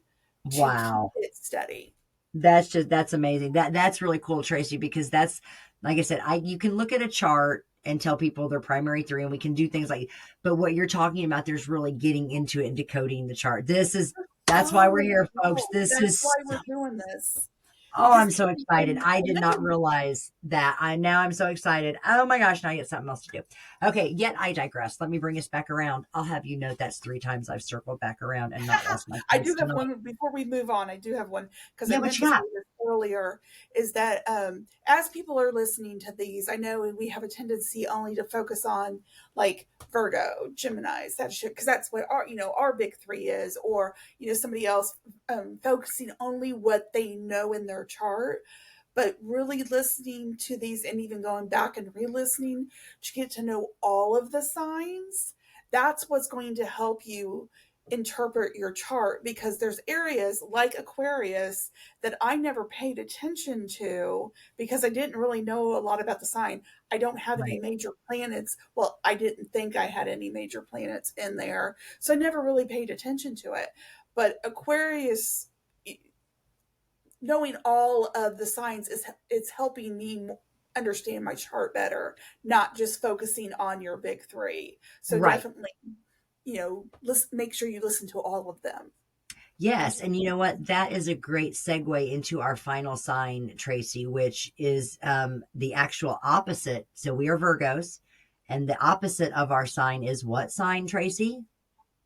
keep Wow. it steady. That's amazing. That's really cool, Tracy, because that's, like I said, you can look at a chart and tell people their primary three, and we can do things like, but what you're talking about, there's really getting into it and decoding the chart. That's why we're So here, folks. cool. This That's is why we're doing this. Oh, Because I'm so excited. I did not realize that. I'm so excited. Oh my gosh, now I get something else to do. Okay, yet I digress. Let me bring us back around. I'll have you note that's 3 times I've circled back around and not lost my I place do have tonight. one before we move on. I do have one because I Yeah, meant what to you say got? this earlier. Is that as people are listening to these, I know we have a tendency only to focus on like Virgo, Gemini's, that shit, because that's what our big three is, or somebody else focusing only what they know in their chart. But really listening to these and even going back and re-listening to get to know all of the signs, that's what's going to help you interpret your chart, because there's areas like Aquarius that I never paid attention to because I didn't really know a lot about the sign. I don't have any Right. major planets. Well, I didn't think I had any major planets in there, so I never really paid attention to it. But Aquarius, knowing all of the signs, is it's helping me understand my chart better, not just focusing on your big three. So Right. definitely, make sure you listen to all of them. Yes, and you know what? That is a great segue into our final sign, Tracy, which is the actual opposite. So we are Virgos, and the opposite of our sign is what sign, Tracy?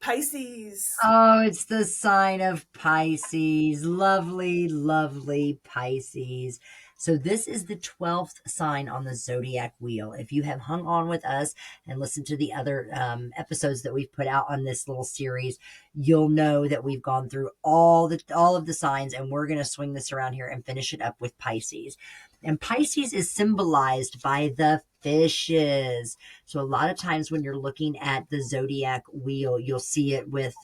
Pisces. Oh, it's the sign of Pisces. Lovely, lovely Pisces. So, this is the 12th sign on the zodiac wheel. If you have hung on with us and listened to the other episodes that we've put out on this little series, you'll know that we've gone through all of the signs, and we're going to swing this around here and finish it up with Pisces. And Pisces is symbolized by the fishes. So a lot of times when you're looking at the zodiac wheel, you'll see it with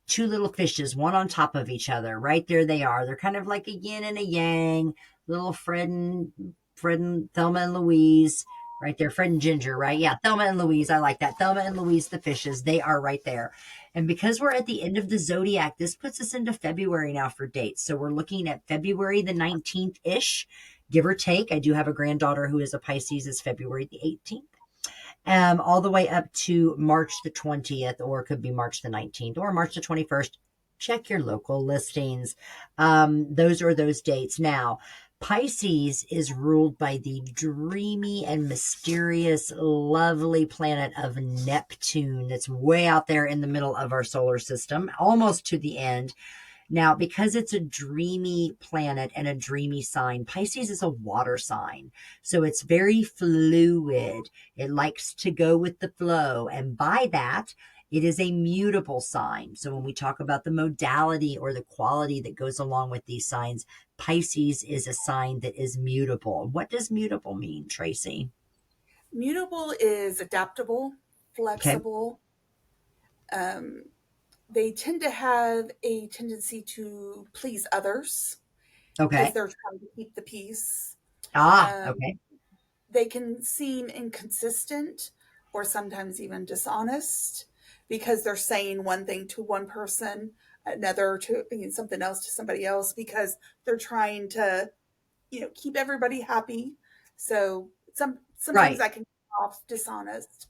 two little fishes, one on top of each other. Right there they are. They're kind of like a yin and a yang, little Fred and Thelma and Louise. Right there, Fred and Ginger, right? Yeah, Thelma and Louise. I like that. Thelma and Louise, the fishes, they are right there. And because we're at the end of the zodiac, this puts us into February now for dates. So we're looking at February the 19th ish, give or take. I do have a granddaughter who is a Pisces, is February the 18th, all the way up to March the 20th, or it could be March the 19th or March the 21st. Check your local listings. Those are those dates. Now, Pisces is ruled by the dreamy and mysterious, lovely planet of Neptune that's way out there in the middle of our solar system, almost to the end. Now, because it's a dreamy planet and a dreamy sign, Pisces is a water sign. So it's very fluid. It likes to go with the flow. And by that, it is a mutable sign. So when we talk about the modality or the quality that goes along with these signs, Pisces is a sign that is mutable. What does mutable mean, Tracy? Mutable is adaptable, Okay. flexible. Um, they tend to have a tendency to please others because Okay. they're trying to keep the peace. Ah, Um, okay. they can seem inconsistent or sometimes even dishonest because they're saying one thing to one person, another to something else to somebody else, because they're trying to keep everybody happy. So sometimes Right. that can come off dishonest.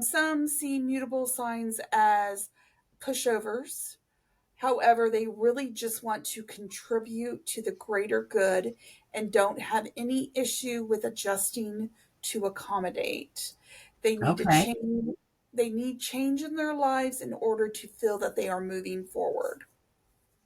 Some see mutable signs as pushovers. However, they really just want to contribute to the greater good and don't have any issue with adjusting to accommodate. They need to Okay. change. They need change in their lives in order to feel that they are moving forward.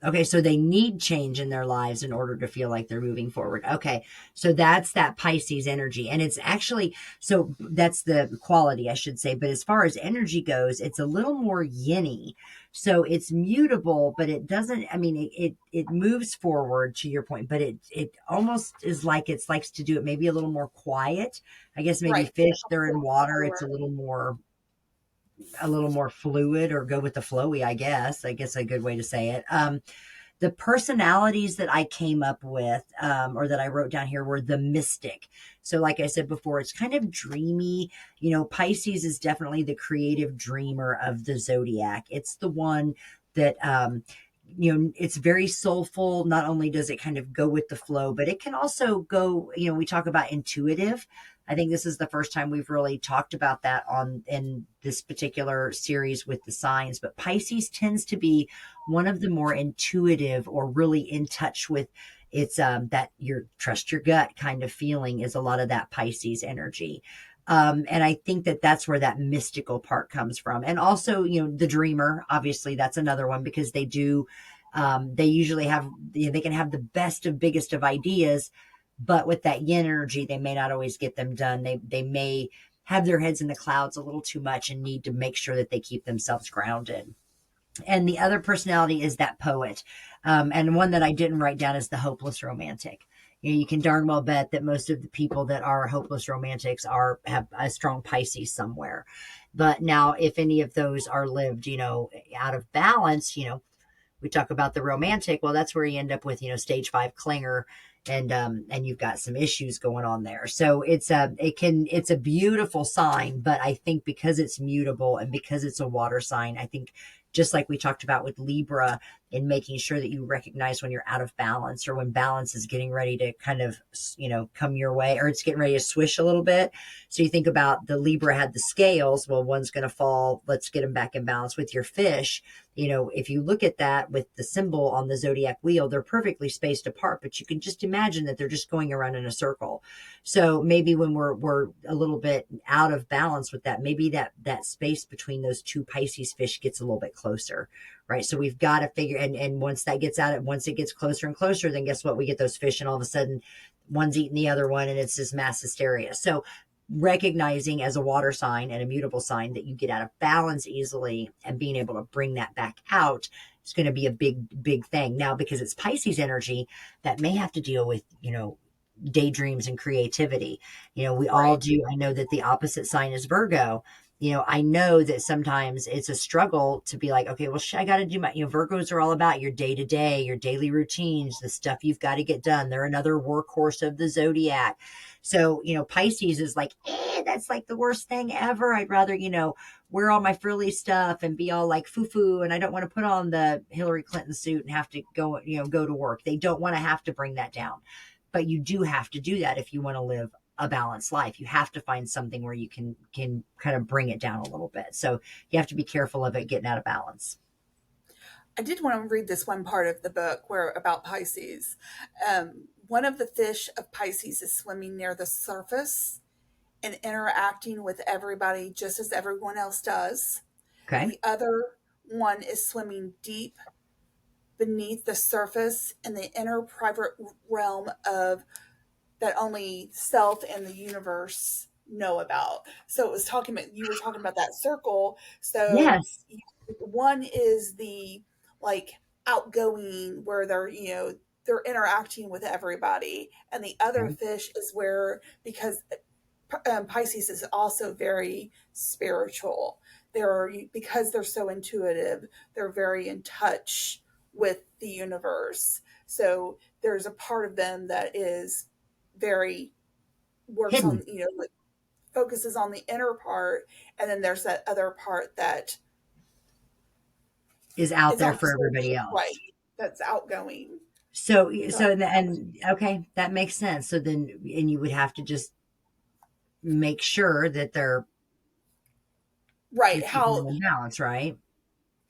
Okay, so they need change in their lives in order to feel like they're moving forward. Okay, so that's that Pisces energy. And it's actually, so that's the quality, I should say. But as far as energy goes, it's a little more yinny. So it's mutable, but it doesn't, I mean, it moves forward to your point, but it almost is like it's likes to do it maybe a little more quiet. I guess maybe Right. fish, they're in water, it's Slower. a little more fluid or go with the flowy, I guess a good way to say it. The personalities that I came up with, or that I wrote down here, were the mystic. So, like I said before, it's kind of dreamy. Pisces is definitely the creative dreamer of the zodiac. It's the one that, it's very soulful. Not only does it kind of go with the flow, but it can also go, we talk about intuitive. I think this is the first time we've really talked about that in this particular series with the signs, but Pisces tends to be one of the more intuitive or really in touch with It's that your trust your gut kind of feeling is a lot of that Pisces energy. And I think that that's where that mystical part comes from. And also, the dreamer, obviously, that's another one because they usually have, they can have the best of biggest of ideas, but with that yin energy, they may not always get them done. They may have their heads in the clouds a little too much and need to make sure that they keep themselves grounded. And the other personality is that poet. And one that I didn't write down is the hopeless romantic. You can darn well bet that most of the people that are hopeless romantics have a strong Pisces somewhere. But now, if any of those are lived, out of balance, we talk about the romantic. Well, that's where you end up with, stage 5 clinger, and you've got some issues going on there. So it's a beautiful sign, but I think because it's mutable and because it's a water sign, I think just like we talked about with Libra, in making sure that you recognize when you're out of balance or when balance is getting ready to kind of, come your way, or it's getting ready to swish a little bit. So you think about the Libra had the scales. Well, one's going to fall. Let's get them back in balance. With your fish. If you look at that with the symbol on the zodiac wheel, they're perfectly spaced apart, but you can just imagine that they're just going around in a circle. So maybe when we're a little bit out of balance with that, maybe that space between those two Pisces fish gets a little bit closer, right? So we've got to figure, and once that gets out, once it gets closer and closer, then guess what? We get those fish, and all of a sudden one's eating the other one, and it's this mass hysteria. So recognizing as a water sign and a mutable sign that you get out of balance easily and being able to bring that back out is going to be a big thing. Now, because it's Pisces energy, that may have to deal with, daydreams and creativity. We all Right. do. I know that the opposite sign is Virgo. I know that sometimes it's a struggle to be like, okay, well, I got to do my, Virgos are all about your day to day, your daily routines, the stuff you've got to get done. They're another workhorse of the zodiac. So, Pisces is like, that's like the worst thing ever. I'd rather, wear all my frilly stuff and be all like foo-foo. And I don't want to put on the Hillary Clinton suit and have to go to work. They don't want to have to bring that down. But you do have to do that if you want to live a balanced life. You have to find something where you can kind of bring it down a little bit. So you have to be careful of it getting out of balance. I did want to read this one part of the book where about Pisces. One of the fish of Pisces is swimming near the surface and interacting with everybody just as everyone else does. Okay. The other one is swimming deep beneath the surface in the inner private realm of that only self and the universe know about. So it was talking about, you were talking about that circle. So Yes. one is the like outgoing where they're interacting with everybody, and the other Okay. fish is where, because Pisces is also very spiritual. Because they're so intuitive, they're very in touch with the universe. So there's a part of them that is very works on, Hidden like focuses on the inner part, and then there's that other part that is out is there on the for everybody surface, right? else. That's outgoing. So And okay, that makes sense. So then, and you would have to just make sure that right, you're keeping them in balance, right?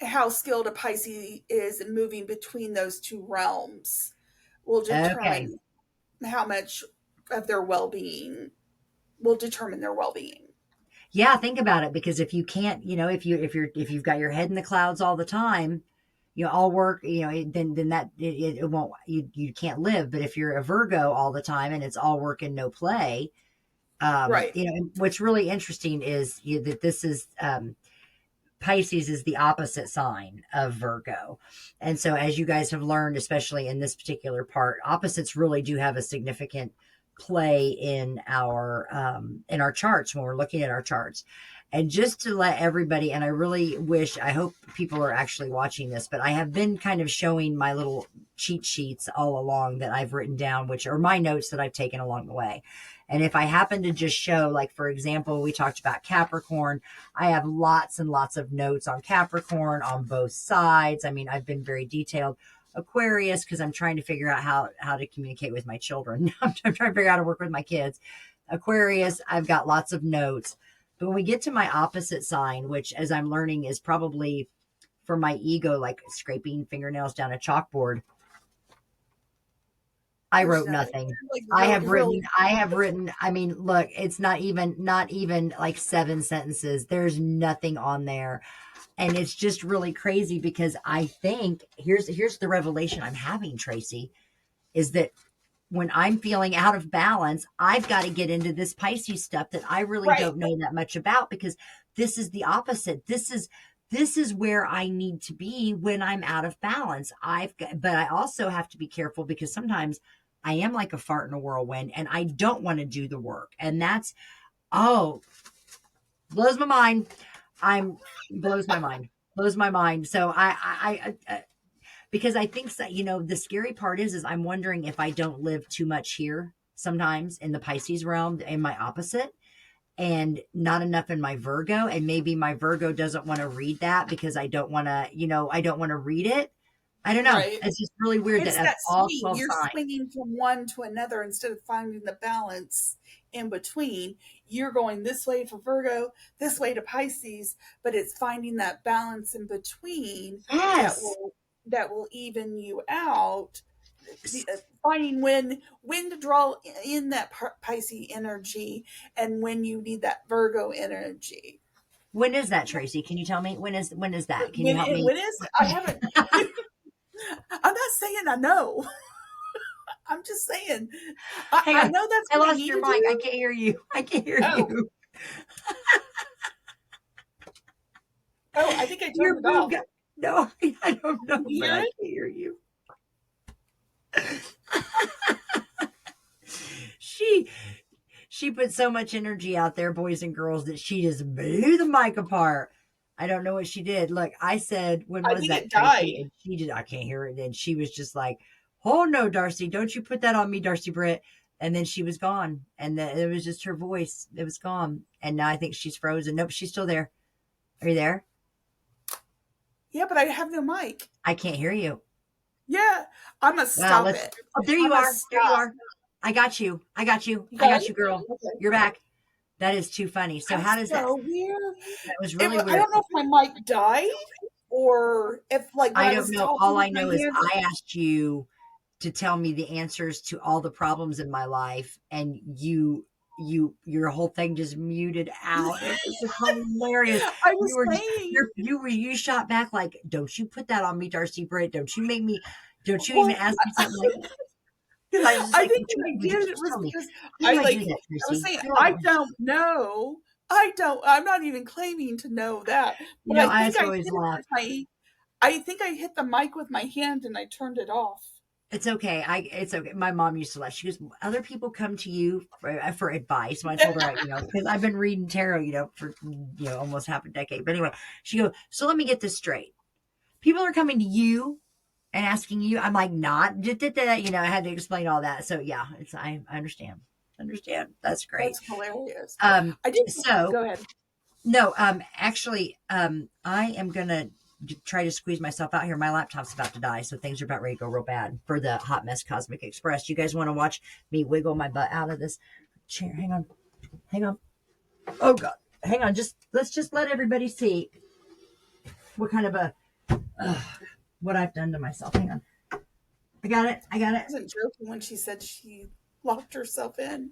how skilled a Pisces is in moving between those two realms will Okay. determine how much of their well-being will determine their well-being. Yeah, think about it, because if you can't, if you've got your head in the clouds all the time, all work, then it won't, you can't live. But if you're a Virgo all the time and it's all work and no play, Right. and what's really interesting is that this is Pisces is the opposite sign of Virgo. And so, as you guys have learned, especially in this particular part, opposites really do have a significant play in our charts when we're looking at our charts. And just to let everybody, and I really wish, I hope people are actually watching this, but I have been kind of showing my little cheat sheets all along that I've written down, which are my notes that I've taken along the way. And if I happen to just show, like, for example, we talked about Capricorn, I have lots and lots of notes on Capricorn on both sides. I mean, I've been very detailed. Aquarius, because I'm trying to figure out how to communicate with my children. I'm trying to figure out how to work with my kids. Aquarius, I've got lots of notes. But when we get to my opposite sign, which, as I'm learning, is probably for my ego, like scraping fingernails down a chalkboard, I There's wrote nothing. nothing. Like really, really. I have written, I mean, look, it's not even like 7 sentences. There's nothing on there. And it's just really crazy because I think here's the revelation I'm having, Tracy, is that when I'm feeling out of balance, I've got to get into this Pisces stuff that I really Right. don't know that much about, because this is the opposite. This is where I need to be when I'm out of balance. But I also have to be careful because sometimes I am like a fart in a whirlwind and I don't want to do the work. And that's, oh, blows my mind. I'm blows my mind. Blows my mind. So because I think that, the scary part is I'm wondering if I don't live too much here sometimes in the Pisces realm, in my opposite, and not enough in my Virgo. And maybe my Virgo doesn't want to read that because I don't want to, I don't want to read it. I don't know. Right. It's just really weird that It's of that all swing. 12 You're signs. swinging from one to another instead of finding the balance in between. You're going this way for Virgo, this way to Pisces, but it's finding that balance in between that Yes. will even you out. Finding when to draw in that Pisces energy and when you need that Virgo energy. When is that, Tracy? Can you tell me? When is that? Can you help me? When is I haven't. I'm not saying I know. I'm just saying. Hang I on. know that's I what I lost need your to mic. I do. can't hear you. I can't hear Oh, you. oh, I think I Your turned it boob off. got, no, I don't know, Can you but hear I it? can't hear you. She she put so much energy out there, boys and girls, that she just blew the mic apart. I don't know what she did. Look, I said, when I was think that, it Tracy? died. And she did, I can't hear it. And she was just like, oh no, Darcy, don't you put that on me, Darcy Britt. And then she was gone. And it was just her voice. It was gone. And now I think she's frozen. Nope, she's still there. Are you there? Yeah, but I have no mic. I can't hear you. Yeah, I must Wow, stop let's, it. oh, there I you must are. There you stop. are. I got you. I got you. You I got got it? you, girl. Okay. You're back. That is too funny. So how That's does that, so weird. that was really I weird. don't know if my mic died or if like when I I don't was know. talking All with I my know is hand. I asked you to tell me the answers to all the problems in my life, and your whole thing just muted out. It was hilarious. I You was were just saying, you shot back like, don't you put that on me, Darcy Britt. Don't you even well, ask me something like that. Because I was just I like, think don't you what I would you did just was tell me? because How do I do that, I was Tracy? saying How do I I don't know. I'm not even claiming to know that. But I I think just I hit always it laugh. with my I think I hit the mic with my hand and I turned it off. It's okay. It's okay. My mom used to laugh. She goes, other people come to you for advice. When I told her, because I've been reading tarot, for almost half a decade. But anyway, she goes, so let me get this straight. People are coming to you and asking you. I'm like, not. I had to explain all that. So yeah, I understand. Understand. That's great. That's hilarious. Um. I did So go ahead. no. Actually, I am gonna try to squeeze myself out here. My laptop's about to die, so things are about ready to go real bad for the Hot Mess Cosmic Express. You guys want to watch me wiggle my butt out of this chair? Hang on. Hang on. Oh God. Hang on. Let's just let everybody see what kind of what I've done to myself. Hang on. I got it. I got I it. wasn't joking when she said she locked herself in.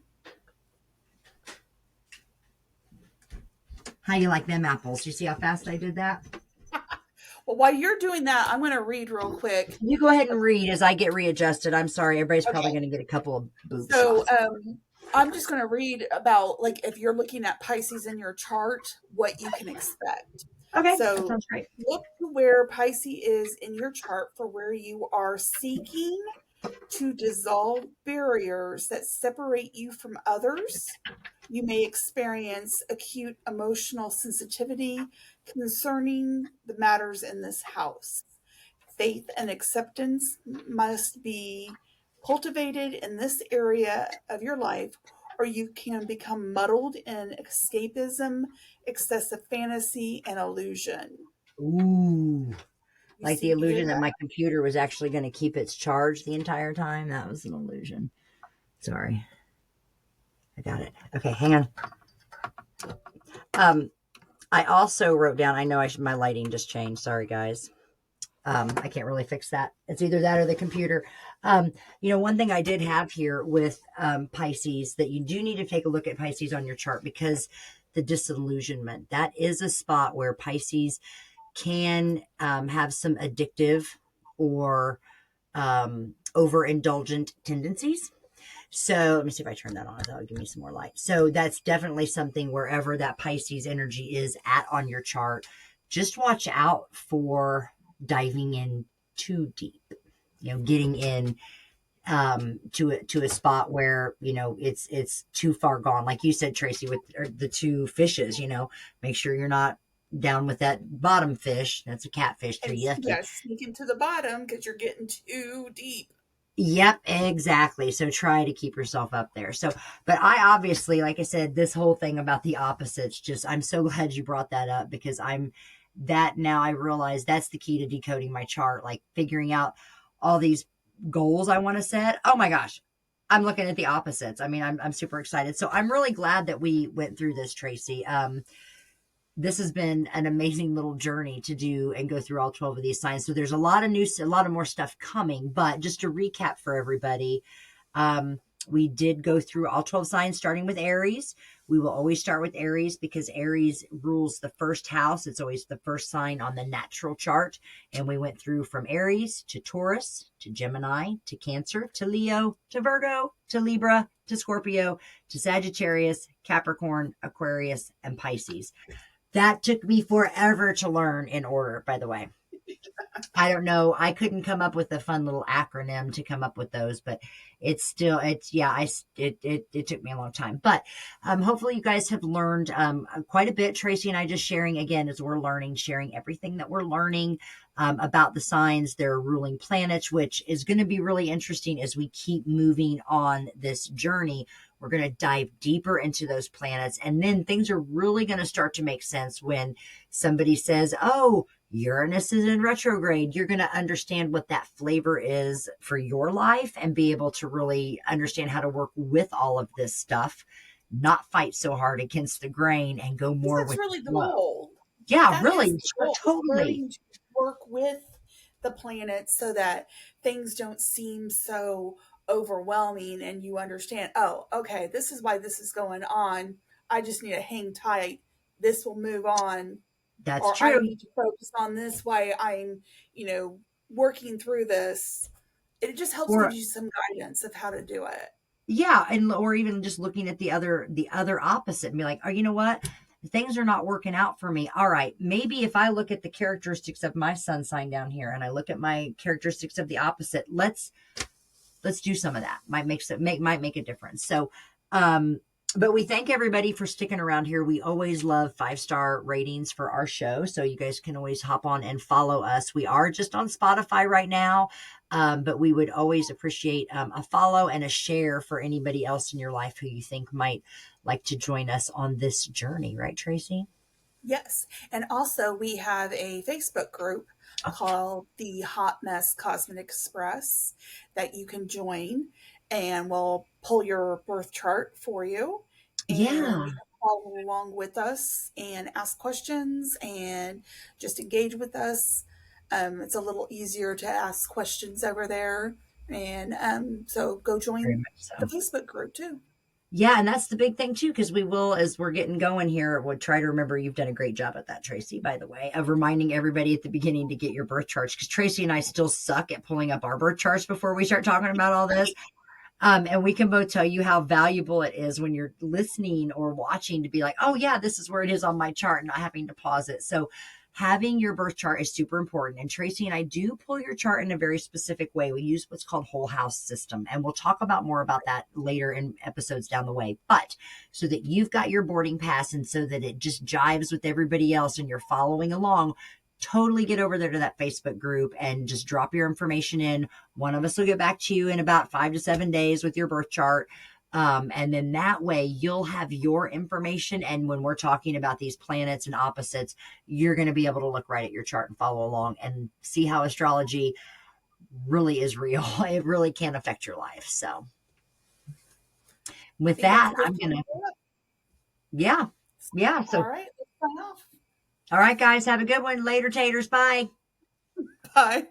How you like them apples? You see how fast I did that? Well, while you're doing that, I'm going to read real quick. You go ahead and read as I get readjusted. I'm sorry. Everybody's probably Okay. going to get a couple of boob So, shots. I'm just going to read about like if you're looking at Pisces in your chart, what you can expect. Okay. That So, sounds great. look to where Pisces is in your chart for where you are seeking to dissolve barriers that separate you from others. You may experience acute emotional sensitivity concerning the matters in this house. Faith and acceptance must be cultivated in this area of your life, or you can become muddled in escapism, excessive fantasy, and illusion. Ooh. You Like the see, you hear illusion that that? my computer was actually going to keep its charge the entire time. That was an illusion. Sorry. I got it. Okay, hang on. I also wrote down, I know my lighting just changed. Sorry, guys. I can't really fix that. It's either that or the computer. Um, one thing I did have here with Pisces that you do need to take a look at Pisces on your chart, because the disillusionment, that is a spot where Pisces can have some addictive or overindulgent tendencies. So let me see if I turn that on. That'll give me some more light. So that's definitely something, wherever that Pisces energy is at on your chart, just watch out for diving in too deep. Getting in to a spot where it's too far gone. Like you said, Tracy, with the two fishes. Make sure you're not down with that bottom fish. That's a catfish. Too And yucky. yeah, sneaking to the bottom because you're getting too deep. Yep, exactly. So try to keep yourself up there. So, but I obviously, like I said, this whole thing about the opposites, I'm so glad you brought that up, because now I realize that's the key to decoding my chart, like figuring out all these goals I want to set. Oh my gosh. I'm looking at the opposites. I mean, I'm super excited. So I'm really glad that we went through this, Tracy. This has been an amazing little journey to do and go through all 12 of these signs. So there's a lot of more stuff coming, but just to recap for everybody, we did go through all 12 signs, starting with Aries. We will always start with Aries because Aries rules the first house. It's always the first sign on the natural chart. And we went through from Aries to Taurus, to Gemini, to Cancer, to Leo, to Virgo, to Libra, to Scorpio, to Sagittarius, Capricorn, Aquarius, and Pisces. That took me forever to learn in order, by the way. I don't know. I couldn't come up with a fun little acronym to come up with those, but it took me a long time. But hopefully you guys have learned quite a bit. Tracy and I just sharing again as we're learning, sharing everything that we're learning about the signs, their ruling planets, which is going to be really interesting as we keep moving on this journey. We're going to dive deeper into those planets, and then things are really going to start to make sense when somebody says, "Oh, Uranus is in retrograde." You're going to understand what that flavor is for your life and be able to really understand how to work with all of this stuff, not fight so hard against the grain, and go Because more that's with the really the flow. goal. Yeah, That is really. the goal, is Totally. learning to work with the planets so that things don't seem so overwhelming and you understand, oh, okay, this is why this is going on. I just need to hang tight. This will move on. That's Or I true. need to focus on this while I'm, working through this. It just helps give Or you some guidance of how to do it. yeah, and or even just looking at the other opposite and be like, "Oh, you know what? Things are not working out for me. All right, maybe if I look at the characteristics of my sun sign down here and I look at my characteristics of the opposite, let's do some of that. Might make a difference." So, um, but we thank everybody for sticking around here. We always love 5-star ratings for our show, so you guys can always hop on and follow us. We are just on Spotify right now, but we would always appreciate a follow and a share for anybody else in your life who you think might like to join us on this journey. Right, Tracy? Yes. And also, we have a Facebook group Oh, called the Hot Mess Cosmic Express that you can join, and we'll pull your birth chart for you. And yeah. you can follow along with us and ask questions and just engage with us. It's a little easier to ask questions over there. And so go Very join much the so. Facebook group too. Yeah, and that's the big thing too, because we will, as we're getting going here, would try to remember. You've done a great job at that, Tracy, by the way, of reminding everybody at the beginning to get your birth charts, because Tracy and I still suck at pulling up our birth charts before we start talking about all this. And we can both tell you how valuable it is when you're listening or watching to be like, "Oh yeah, this is where it is on my chart," and not having to pause it. So having your birth chart is super important. And Tracy and I do pull your chart in a very specific way. We use what's called whole house system, and we'll talk about more about that later in episodes down the way. But so that you've got your boarding pass and so that it just jives with everybody else and you're following along, totally get over there to that Facebook group and just drop your information in. One of us will get back to you in about 5 to 7 days with your birth chart. And then that way you'll have your information. And when we're talking about these planets and opposites, you're going to be able to look right at your chart and follow along and see how astrology really is real. It really can affect your life. So I with think that's a that, good I'm going place to, to do it. yeah. Yeah. All So, right, let's sign off. all right, guys, have a good one. Later, taters. Bye. Bye.